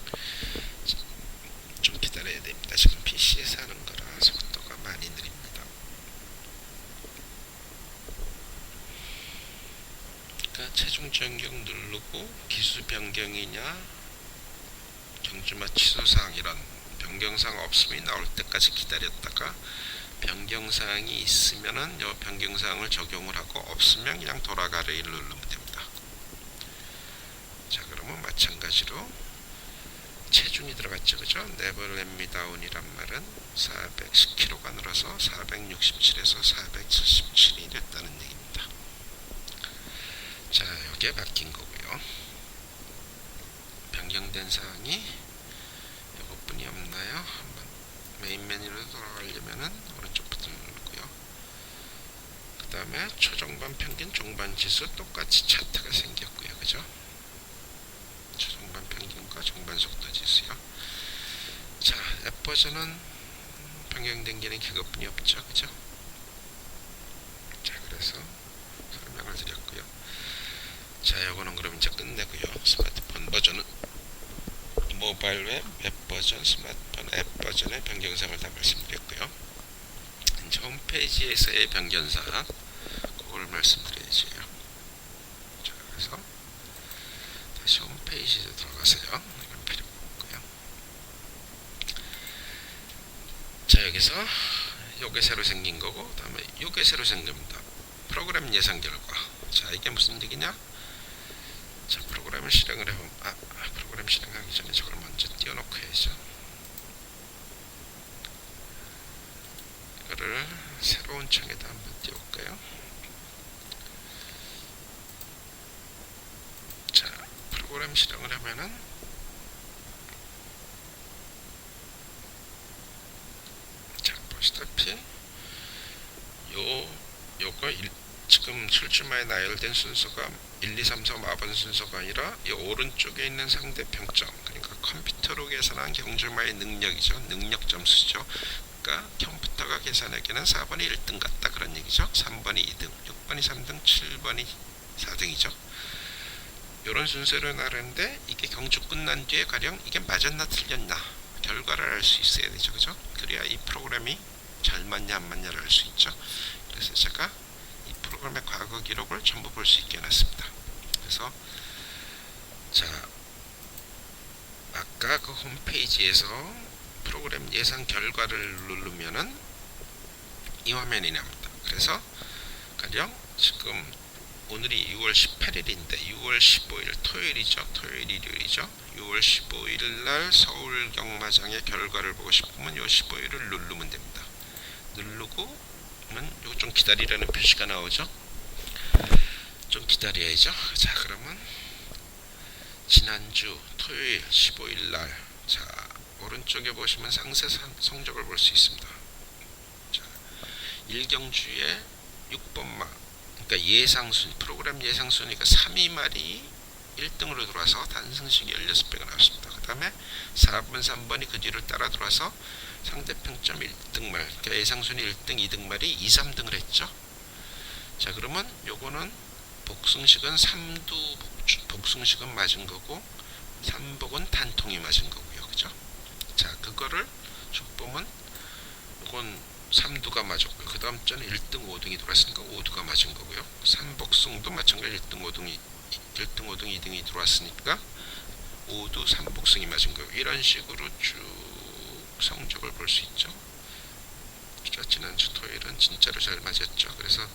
Speaker 1: 좀 기다려야 됩니다. 지금 PC에서 하는 거라 속도가 많이 느립니다. 그러니까 체중 변경 누르고 기수 변경이냐 경주마 취소사항 이런 변경사항 없음이 나올 때까지 기다렸다가 변경사항이 있으면은 요 변경사항을 적용을 하고, 없으면 그냥 돌아가를 누르면 됩니다. 자, 그러면 마찬가지로 체중이 들어갔죠. 그죠? Never let me down이란 말은 410kg가 늘어서 467에서 477이 됐다는 얘기입니다. 자, 이게 바뀐 거고요. 변경된 사항이 이것뿐이 없나요? 한번 메인 메뉴로 돌아가려면은 오른쪽부터 누르고요. 그 다음에 초종반, 평균, 종반 지수 똑같이 차트가 생겼고요. 그죠? 초종반 평균과 종반 속도 지수요. 자, 앱 버전은 변경된 게는 그것뿐이 없죠. 그죠? 자, 그래서 설명을 드렸고요. 자, 요거는 그럼 이제 끝내고요. 스마트폰 버전은 모바일 웹 버전, 스마트폰 앱 버전의 변경사항을 다 말씀드렸고요. 이제 홈페이지에서의 변경사항 그걸 말씀드려야죠. 자, 그래서 다시 홈페이지에 들어가세요. 이건 필요 없고요. 자, 여기서 요게 새로 생긴 거고, 그 다음에 요게 새로 생깁니다. 프로그램 예상 결과. 자, 이게 무슨 얘기냐? 자, 프로그램을 실행을 해보면 프로그램 실행하기 전에 저걸 먼저 띄워놓고 해야죠. 이거를 새로운 창에다 한번 띄울까요? 자, 프로그램 실행을 하면은 자, 보시다시피 요거 지금 출주마에 나열된 순서가 1, 2, 3, 4, 4번 순서가 아니라 이 오른쪽에 있는 상대 평점, 그러니까 컴퓨터로 계산한 경주마의 능력이죠. 능력 점수죠. 그러니까 컴퓨터가 계산하기에는 4번이 1등 같다 그런 얘기죠. 3번이 2등, 6번이 3등, 7번이 4등이죠. 이런 순서로 나르는데 이게 경주 끝난 뒤에 가령 이게 맞았나 틀렸나 결과를 알 수 있어야 되죠. 그죠? 그래야 이 프로그램이 잘 맞냐 안 맞냐를 알 수 있죠. 그래서 제가 이 프로그램의 과거 기록을 전부 볼 수 있게 해놨습니다. 그래서 자, 아까 그 홈페이지에서 프로그램 예상 결과를 누르면은 이 화면이 나옵니다. 그래서 가령 지금 오늘이 6월 18일인데 6월 15일 토요일이죠. 토요일 일요일이죠. 6월 15일 날 서울 경마장의 결과를 보고 싶으면 요 15일을 누르면 됩니다. 누르고 요 좀 기다리라는 표시가 나오죠. 좀 기다려야죠. 자, 그러면 지난주 토요일 15일 날, 자, 오른쪽에 보시면 상세 성적을 볼 수 있습니다. 자, 일경주의 6번마, 그러니까 예상순위, 프로그램 예상순위가 3위 말이 1등으로 들어와서 단승식이 16배가 나왔습니다. 그 다음에 4번, 3번이 그 뒤를 따라 들어와서 상대평점 1등 말, 그러니까 예상순위 1등, 2등 말이 2, 3등을 했죠. 자, 그러면 요거는 복승식은 3두 복승식은 맞은 거고 3복은 단통이 맞은 거고요. 그죠? 자, 그거를 쭉 보면 이건 3두가 맞았고요. 그 다음 전에 1등, 5등이 들어왔으니까 5두가 맞은 거고요. 3복승도 마찬가지로 1등, 5등, 2등이 들어왔으니까 5두 3복승이 맞은 거예요. 이런 식으로 쭉 성적을 볼 수 있죠. 지난주 토요일은 진짜로 잘 맞았죠. 그래서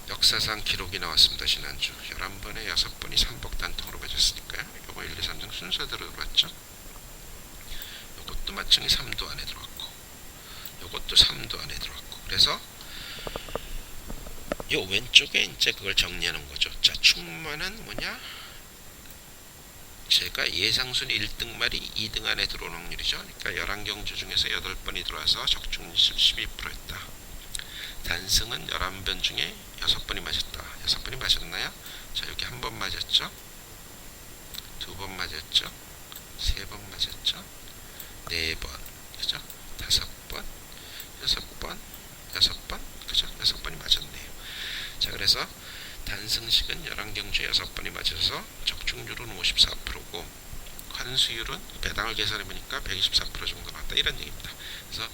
Speaker 1: 역사상 기록이 나왔습니다. 지난주 11번에 6번이 3복 단통으로 맞았으니까요. 요거 1, 2, 3등 순서대로 들어왔죠. 요것도 마찬가지 3도 안에 들어왔고 요것도 3도 안에 들어왔고, 그래서 요 왼쪽에 이제 그걸 정리하는 거죠. 자, 충만은 뭐냐? 제가 예상순위 1등 말이 2등 안에 들어오는 확률이죠. 그러니까 11경주 중에서 8번이 들어와서 적중률 12%였다. 단승은 11번 중에 6번이 맞았다. 6번이 맞았나요? 자, 여기 1번 맞았죠. 2번 맞았죠. 3번 맞았죠. 4번, 그죠? 5번, 6번, 6번, 그죠? 6번이 맞았네요. 자, 그래서 단승식은 11경주에 6번이 맞아서 적중률은 54%고 환수율은 배당을 계산해보니까 124% 정도 나왔다. 이런 얘기입니다. 그래서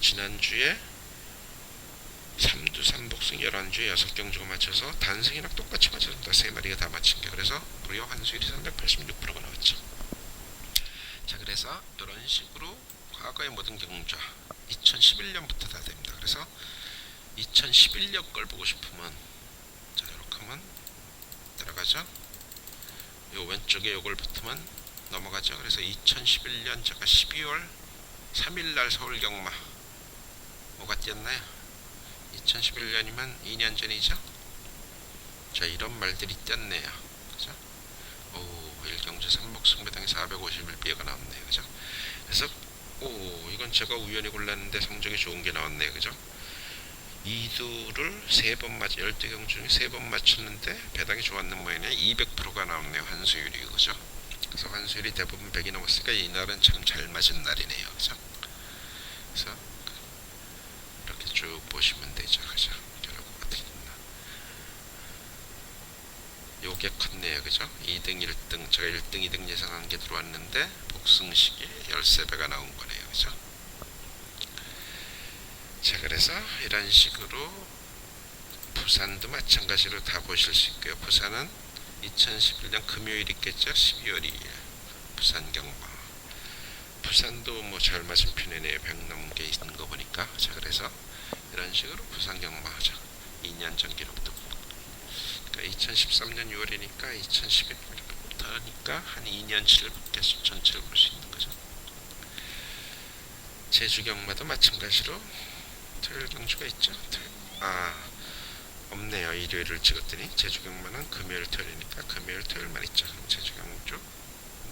Speaker 1: 지난주에 3두 3복승 11주에 6경주가 맞춰서 단승이랑 똑같이 맞췄습니다. 3마리가 다 맞춘 게. 그래서 무려 환수율이 386%가 나왔죠. 자, 그래서 이런 식으로 과거의 모든 경주와 2011년부터 다 됩니다. 그래서 2011년 걸 보고 싶으면, 자, 이렇게 하면 들어가죠. 요 왼쪽에 요걸 붙으면 넘어가죠. 그래서 2011년 제가 12월 3일날 서울 경마 뭐가 뛰었나요? 2011년이면 2년 전이죠. 자, 이런 말들이 떴네요. 그죠? 오, 일경주 3복승 배당이 451비가 나왔네요. 그죠? 그래서 오, 이건 제가 우연히 골랐는데 성적이 좋은 게 나왔네요. 그죠? 2두를 3번 맞, 12경주 중에 3번 맞췄는데 배당이 좋았는 모양이네. 200%가 나왔네요. 환수율이. 그죠? 그래서 환수율이 대부분 100이 넘었으니까 이날은 참 잘 맞은 날이네요. 그죠? 그래서 이렇게 쭉 보시면 되죠. 그죠? 결과가 어떻게 됐나. 요게 컸네요. 그죠? 2등, 1등, 제가 1등, 2등 예상한 게 들어왔는데 복승식이 13배가 나온 거네요. 그죠? 자, 그래서 이런 식으로 부산도 마찬가지로 다 보실 수 있고요. 부산은 2011년 금요일 있겠죠. 12월 2일 부산 경마. 부산도 뭐 잘 맞은 편이네요. 100 넘게 있는 거 보니까. 자, 그래서 이런 식으로 부산 경마 하죠. 2년 전 기록도. 그러니까 2013년 6월이니까 2011년부터니까 한 2년 치를 전체를 볼 수 있는 거죠. 제주 경마도 마찬가지로 토요일 경주가 있죠. 없네요. 일요일을 찍었더니 제주 경마는 금요일 토요일이니까 금요일 토요일만 있죠. 그럼 제주 경주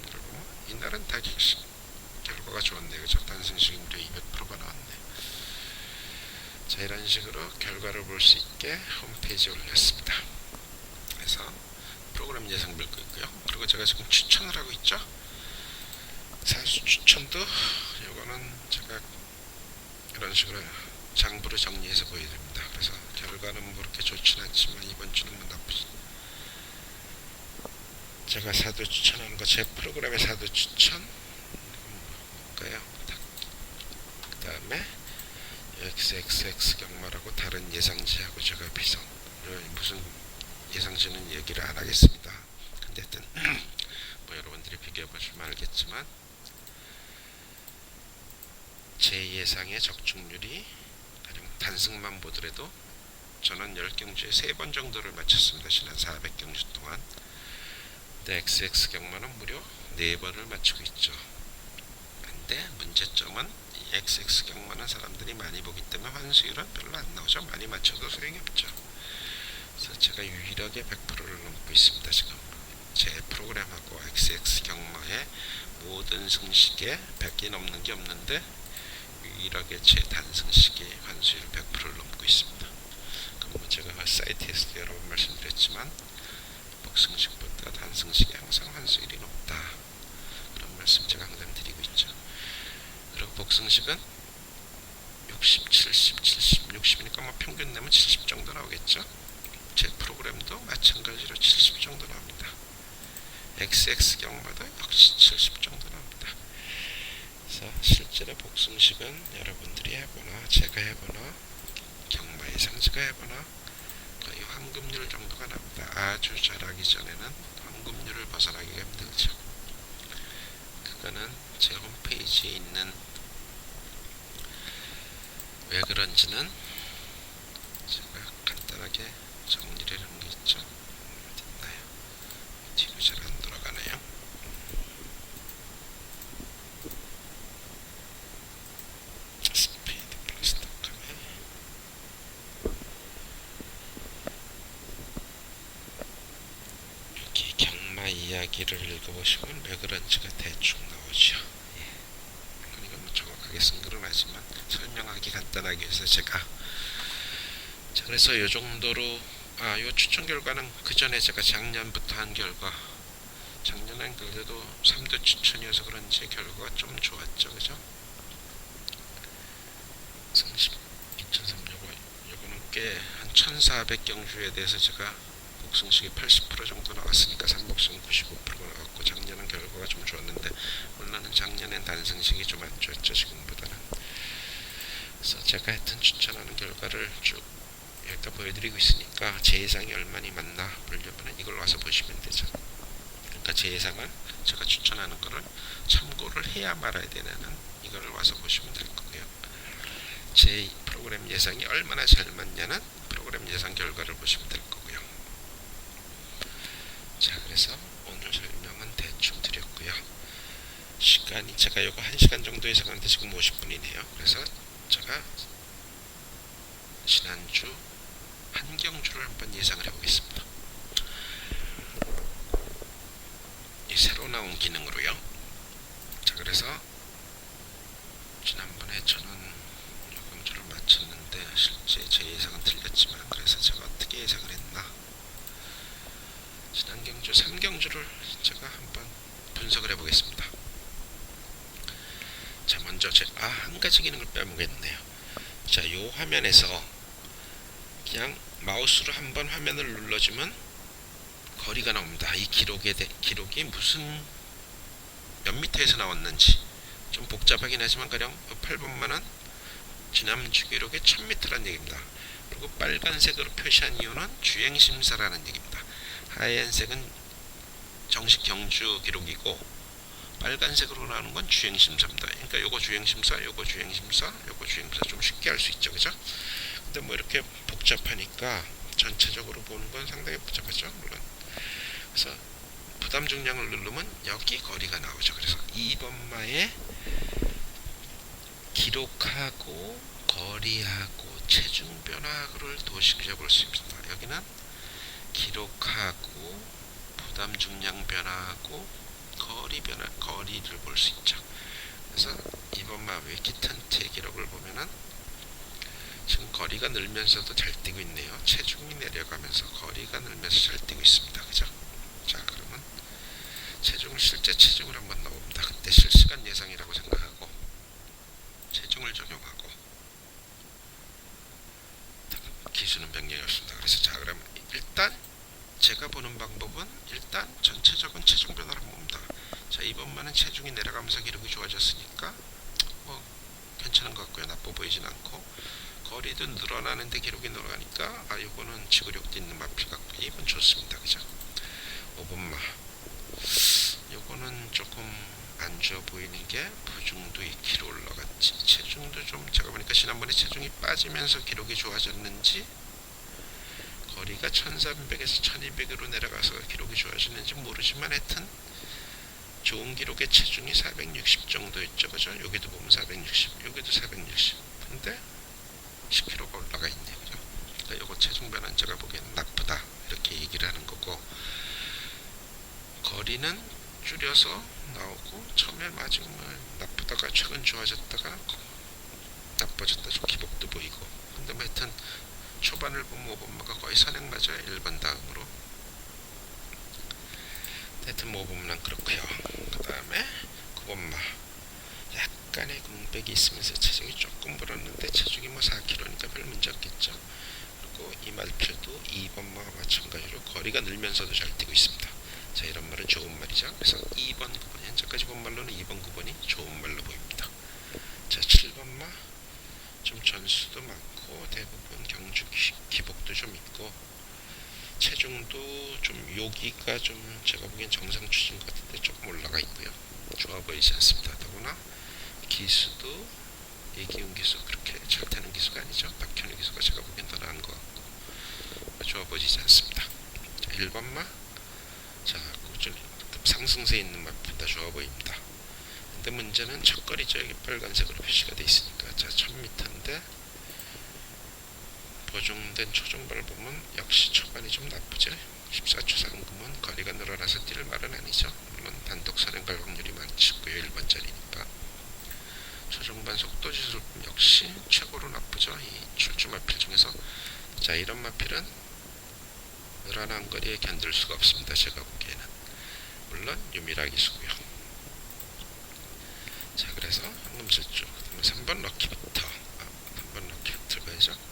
Speaker 1: 보면 이날은 다 결과가 좋았네요. 그죠? 단승식이 무려 200%가 나왔네요. 자, 이런 식으로 결과를 볼 수 있게 홈페이지에 올렸습니다. 그래서 프로그램 예상 밀고 있고요. 그리고 제가 지금 추천을 하고 있죠. 사수 추천도 요거는 제가 이런 식으로 장부를 정리해서 보여드립니다. 그래서 결과는 뭐 그렇게 좋지는 않지만 이번 주는 뭐 나쁘지. 제가 사도 추천하는 거, 제 프로그램의 사도 추천 뭘까요? 그 다음에 XXX 경마라고 다른 예상지하고 제가 비성, 무슨 예상지는 얘기를 안 하겠습니다. 근데 하여튼 뭐 여러분들이 비교해 보시면 알겠지만 제 예상의 적중률이 가령 단승만 보더라도 저는 10경주에 3번 정도를 맞췄습니다. 지난 400경주 동안. 근데 XX 경마는 무려 4번을 맞추고 있죠. 근데 문제점은 XX 경마는 사람들이 많이 보기 때문에 환수율은 별로 안 나오죠. 많이 맞춰도 소용이 없죠. 그래서 제가 유일하게 100%를 넘고 있습니다. 지금 제 프로그램하고 XX 경마의 모든 승식에 100이 넘는 게 없는데 유일하게 제 단승식의 환수율 100%를 넘고 있습니다. 그럼 제가 사이트에서도 여러 번 말씀드렸지만 복승식보다 단승식이 항상 환수율이 높다, 그런 말씀 제가 항상 드리고 있죠. 그리고 복승식은 60, 70, 70, 60이니까 뭐 평균 내면 70 정도 나오겠죠. 제 프로그램도 마찬가지로 70 정도 나옵니다. XX 경마도 역시 70 정도 나옵니다. 그래서 실제로 복승식은 여러분들이 해보나 제가 해보나 경마의 상지가 해보나 거의 황금률 정도가 납니다. 아주 잘하기 전에는 황금률을 벗어나기가 힘들죠. 그거는 제 홈페이지에 있는 왜 그런지는 제가 간단하게 정리를 해놓은 게 있죠. 어딨나요? 뒤로 잘 안 돌아가네요. 스피드 플러스 덕하면 여기 경마 이야기를 읽어보시면 왜 그런지가 대충 나오죠. 이건 뭐 정확하게 쓴 글은 아니지만 설명하기 간단하기 위해서 제가 자, 그래서 요 정도로 요 추천 결과는 그 전에 제가 작년부터 한 결과, 작년엔 그래도 3도 추천이어서 그런지 결과가 좀 좋았죠, 그죠? 상식 2003 요거는 꽤 한 1400경주에 대해서 제가 복승식이 80% 정도 나왔으니까 3복승 95%가 나왔고, 작년은 결과가 좀 좋았는데 물론은 작년엔 단승식이 좀 안 좋았죠, 지금보다는. 그래서 제가 하여튼 추천하는 결과를 쭉 여기다 보여드리고 있으니까 제 예상이 얼마나 맞나 보려면 이걸 와서 보시면 되죠. 그러니까 제 예상은 제가 추천하는 거를 참고를 해야 말아야 되는 이거를 와서 보시면 될 거고요. 제 프로그램 예상이 얼마나 잘 맞냐는 프로그램 예상 결과를 보시면 될 거고요. 자, 그래서 오늘 설명은 대충 드렸고요. 시간이 제가 이거 1시간 정도 예상하는데 지금 50분이네요. 그래서 제가 지난주 한경주를 한번 예상을 해보겠습니다. 이 새로 나온 기능으로요. 자, 그래서 지난번에 저는 요경주를 맞췄는데 실제 제 예상은 틀렸지만, 그래서 제가 어떻게 예상을 했나, 지난 경주 3경주를 제가 한번 분석을 해보겠습니다. 자, 먼저 한 가지 기능을 빼먹었네요. 자, 요 화면에서 그냥 마우스로 한번 화면을 눌러주면 거리가 나옵니다. 이 기록이 무슨 몇 미터에서 나왔는지 좀 복잡하긴 하지만 가령 8번만은 지난주 기록에 1000m라는 얘기입니다. 그리고 빨간색으로 표시한 이유는 주행심사라는 얘기입니다. 하얀색은 정식 경주 기록이고 빨간색으로 나오는 건 주행심사입니다. 그러니까 요거 주행심사, 요거 주행심사, 요거 주행심사 좀 쉽게 할 수 있죠, 그죠? 근데 뭐 이렇게 복잡하니까 전체적으로 보는 건 상당히 복잡하죠, 물론. 그래서 부담 중량을 누르면 여기 거리가 나오죠. 그래서 2번마에 기록하고 거리하고 체중 변화를 도식해 볼 수 있습니다. 여기는 기록하고 부담 중량 변화하고 거리 변화, 거리를 볼 수 있죠. 그래서 2번마 위키턴트의 기록을 보면은 지금 거리가 늘면서도 잘 뛰고 있네요. 체중이 내려가면서 거리가 늘면서 잘 뛰고 있습니다. 그죠? 자, 그러면 실제 체중을 한번 넣어봅니다. 그때 실시간 예상이라고 생각하고 체중을 적용하고 기수는 변경이 없습니다. 그래서 자, 그러면 일단 제가 보는 방법은 일단 전체적인 체중 변화를 봅니다. 자, 이번만은 체중이 내려가면서 기록이 좋아졌으니까 뭐 괜찮은 것 같고요. 나빠 보이진 않고, 거리도 늘어나는데 기록이 늘어가니까 이거는 지구력도 있는 마필 같고 이건 좋습니다. 그죠? 5번마 요거는 조금 안 좋아 보이는 게 부중도 2kg 올라갔지, 체중도 좀 제가 보니까 지난번에 체중이 빠지면서 기록이 좋아졌는지 거리가 1300에서 1200으로 내려가서 기록이 좋아지는지 모르지만 하여튼 좋은 기록의 체중이 460 정도 있죠. 그죠? 여기도 보면 460, 여기도 460. 근데 10kg가 올라가 있네요. 그죠? 그러니까 요거 체중 변화는 제가 보기에는 나쁘다. 이렇게 얘기를 하는 거고, 거리는 줄여서 나오고, 처음에 맞으면 나쁘다가 최근 좋아졌다가 나빠졌다. 좀 기복도 보이고. 근데 뭐 하여튼 초반을 보면 5번마가 거의 선행 맞아요. 1번 다음으로. 하여튼 뭐 보면 그렇고요. 그 다음에 9번마 약간의 공백이 있으면서 체중이 조금 불었는데 체중이 뭐 4kg니까 별 문제 없겠죠. 그리고 이 말표도 2번마와 마찬가지로 거리가 늘면서도 잘 뛰고 있습니다. 자, 이런 말은 좋은 말이죠. 그래서 2번 9번, 현재까지 본 말로는 2번 9번이 좋은 말로 보입니다. 자, 7번마 좀 전수도 많고 대부분 경주 기복도 좀 있고, 체중도 좀 여기가 좀 제가 보기엔 정상 추진 것 같은데 조금 올라가 있고요. 좋아 보이지 않습니다. 더구나 기수도 이기훈 기수 그렇게 잘 타는 기수가 아니죠. 박현우 기수가 제가 보기엔 더 나은 것 같고 좋아 보이지 않습니다. 자, 1번마 자, 좀 상승세 있는 마표다 좋아 보입니다. 근데 문제는 첫거리죠. 여기 빨간색으로 표시가 되어 있으니까. 자, 1000m인데 보정된 초중반을 보면 역시 초반이 좀 나쁘죠. 14초 상금은 거리가 늘어나서 뛸 말은 아니죠. 물론 단독 선행 갈 확률이 많지고요. 1번짜리니까. 초중반 속도 지수를 보면 역시 최고로 나쁘죠. 이 출주 마필 중에서. 자, 이런 마필은 늘어난 거리에 견딜 수가 없습니다. 제가 보기에는. 물론 유미락이수고요. 자, 그래서 황금술주. 그다음에 3번 럭키부터. 3번 럭키부터 가야죠.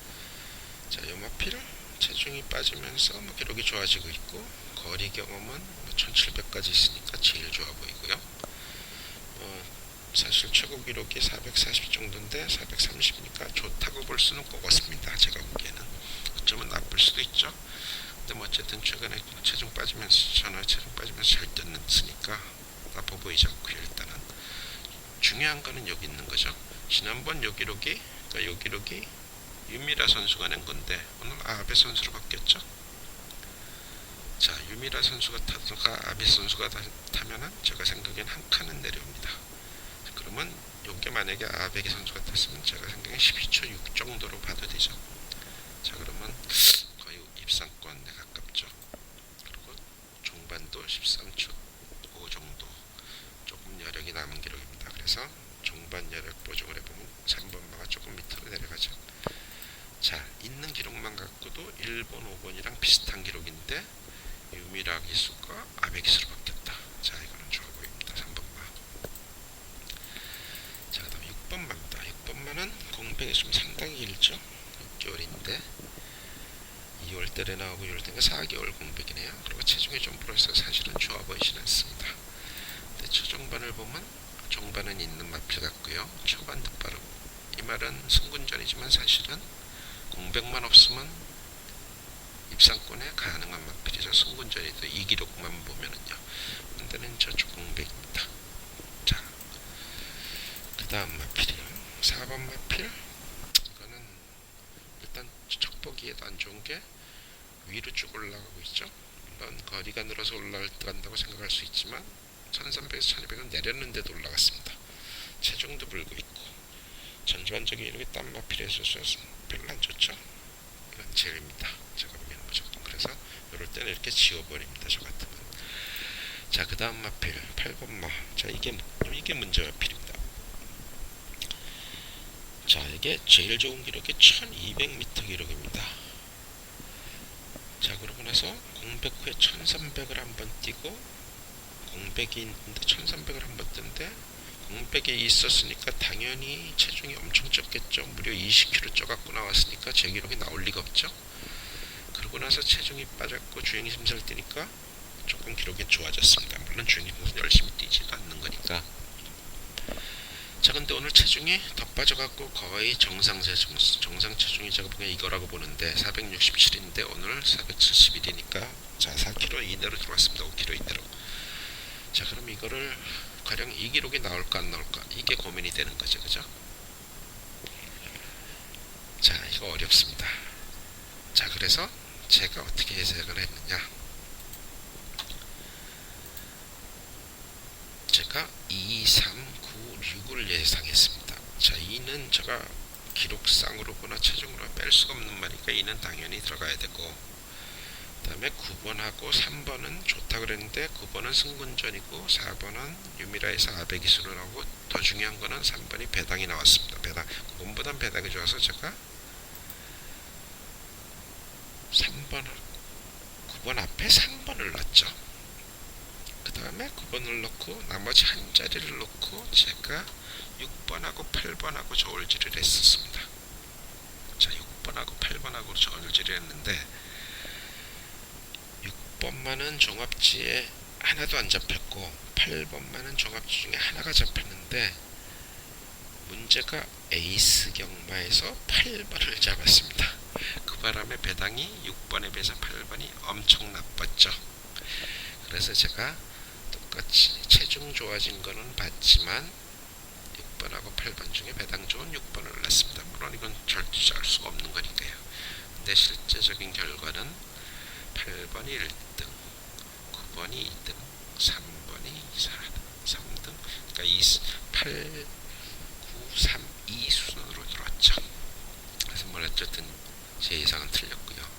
Speaker 1: 자, 요마필 체중이 빠지면서 뭐 기록이 좋아지고 있고, 거리 경험은 뭐 1700까지 있으니까 제일 좋아 보이고요. 사실 최고 기록이 440 정도인데 430이니까 좋다고 볼 수는 꼭 없습니다. 제가 보기에는 어쩌면 나쁠 수도 있죠. 근데 뭐 어쨌든 최근에 체중 빠지면서 체중 빠지면서 잘 뛰었으니까 나빠 보이지 않고요. 일단은 중요한 거는 여기 있는 거죠. 지난번 요 기록이, 그러니까 요 기록이 유미라 선수가 낸 건데 오늘 아베 선수로 바뀌었죠. 자, 유미라 선수가 타다가 아베 선수가 타면은 제가 생각엔 한 칸은 내려옵니다. 그러면 요게 만약에 아베 선수가 탔으면 제가 생각엔 12초 6 정도로 봐도 되죠. 자, 그러면 거의 입상권에 가깝죠. 그리고 종반도 13초 5 정도, 조금 여력이 남은 기록입니다. 그래서 종반 여력 보정을 해보면 3번마가 조금 밑으로 내려가죠. 자, 있는 기록만 갖고도 1번, 5번이랑 비슷한 기록인데 유미라 기수가 아베 기수로 바뀌었다. 자, 이거는 좋아 보입니다. 3번마. 자, 그 다음에 6번마입니다. 6번마는 공백이 좀 상당히 길죠. 6개월인데 2월 달에 나오고 6월 달에 4개월 공백이네요. 그리고 체중이 좀 불어서 사실은 좋아 보이진 않습니다. 근데 초중반을 보면 종반은 있는 마필 같고요. 초반도 빠르고, 이 말은 승군전이지만 사실은 공백만 없으면 입상권에 가능한 마필이죠. 승군전이도 이 기록만 보면은요. 근데는 저쪽 공백입니다. 자, 그 다음 마필이요. 4번 마필. 이거는 일단 척보기에도 안 좋은 게 위로 쭉 올라가고 있죠. 물론 거리가 늘어서 올라간다고 생각할 수 있지만 1300에서 1200은 내렸는데도 올라갔습니다. 체중도 불고 있고 전반적인 이렇게 딴 마필에서 별로 안 좋죠. 이건 제일입니다. 제가 보기에는 무조건. 그래서 이럴 때는 이렇게 지워버립니다. 저 같으면. 자, 그 다음 마필 8번마. 자, 이게 문제 마필입니다. 자, 이게 제일 좋은 기록이 1200m 기록입니다. 자, 그러고 나서 공백 후에 1300을 한번 뛰고, 공백이 있는데 1300을 한번 뜬데 공백이 있었으니까 당연히 체중이 엄청 쪘겠죠. 무려 20kg 쪄갖고 나왔으니까 제 기록이 나올 리가 없죠. 그러고 나서 체중이 빠졌고 주행이 심사를 뛰니까 조금 기록이 좋아졌습니다. 물론 주행이 열심히 뛰지도 않는 거니까. 자, 근데 오늘 체중이 더 빠져갖고 거의 정상 체중이 제가 보기엔 이거라고 보는데 467인데 오늘 471이니까 자, 4kg 이내로 들어왔습니다. 5kg 이내로. 자, 그럼 이거를 가령 이 기록이 나올까 안 나올까, 이게 고민이 되는 거죠. 그죠? 자, 이거 어렵습니다. 자, 그래서 제가 어떻게 해석을 했느냐, 제가 2, 3, 9, 6을 예상했습니다. 자, 2는 제가 기록상으로 보나 체중으로 뺄 수가 없는 말이니까 2는 당연히 들어가야 되고, 그 다음에 9번하고 3번은 좋다 그랬는데 9번은 승군전이고 4번은 유미라에서 아베 기술을 하고, 더 중요한 거는 3번이 배당이 나왔습니다. 배당, 9번보단 배당이 좋아서 제가 3번을, 9번 앞에 3번을 넣었죠. 그 다음에 9번을 넣고 나머지 한 자리를 놓고 제가 6번하고 8번하고 저울질을 했었습니다. 자, 6번하고 8번하고 저울질을 했는데 6번만은 종합지에 하나도 안 잡혔고 8번만은 종합지 중에 하나가 잡혔는데, 문제가 에이스 경마에서 8번을 잡았습니다. 그 바람에 배당이 6번에 비해서 8번이 엄청 나빴죠. 그래서 제가 똑같이 체중 좋아진 거는 봤지만 6번하고 8번 중에 배당 좋은 6번을 냈습니다. 물론 이건 절대 알 수가 없는 거니까요. 근데 실제적인 결과는 8번이 1등, 9번이 2등, 3번이 3등, 그러니까 8, 9, 3, 2 순으로 들어왔죠. 그래서 뭐 어쨌든 제 예상은 틀렸고요.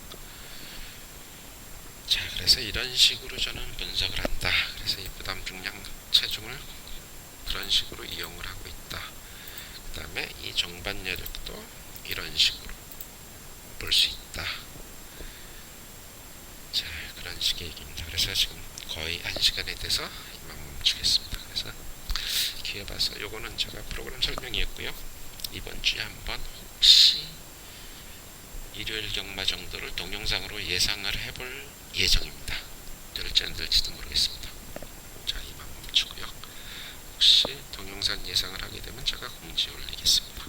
Speaker 1: 자, 그래서 이런 식으로 저는 분석을 한다. 그래서 이 부담 중량 체중을 그런 식으로 이용을 하고 있다. 그 다음에 이 정반 여력도 이런 식으로 볼 수 있다. 자, 그런 식의 얘기입니다. 그래서 지금 거의 1시간에 대해서 이만 멈추겠습니다. 그래서 기회 봐서 요거는 제가 프로그램 설명이었고요. 이번 주에 한번 혹시 일요일 경마 정도를 동영상으로 예상을 해볼 예정입니다. 될지 안 될지도 모르겠습니다. 자, 이만 멈추고요. 혹시 동영상 예상을 하게 되면 제가 공지 올리겠습니다.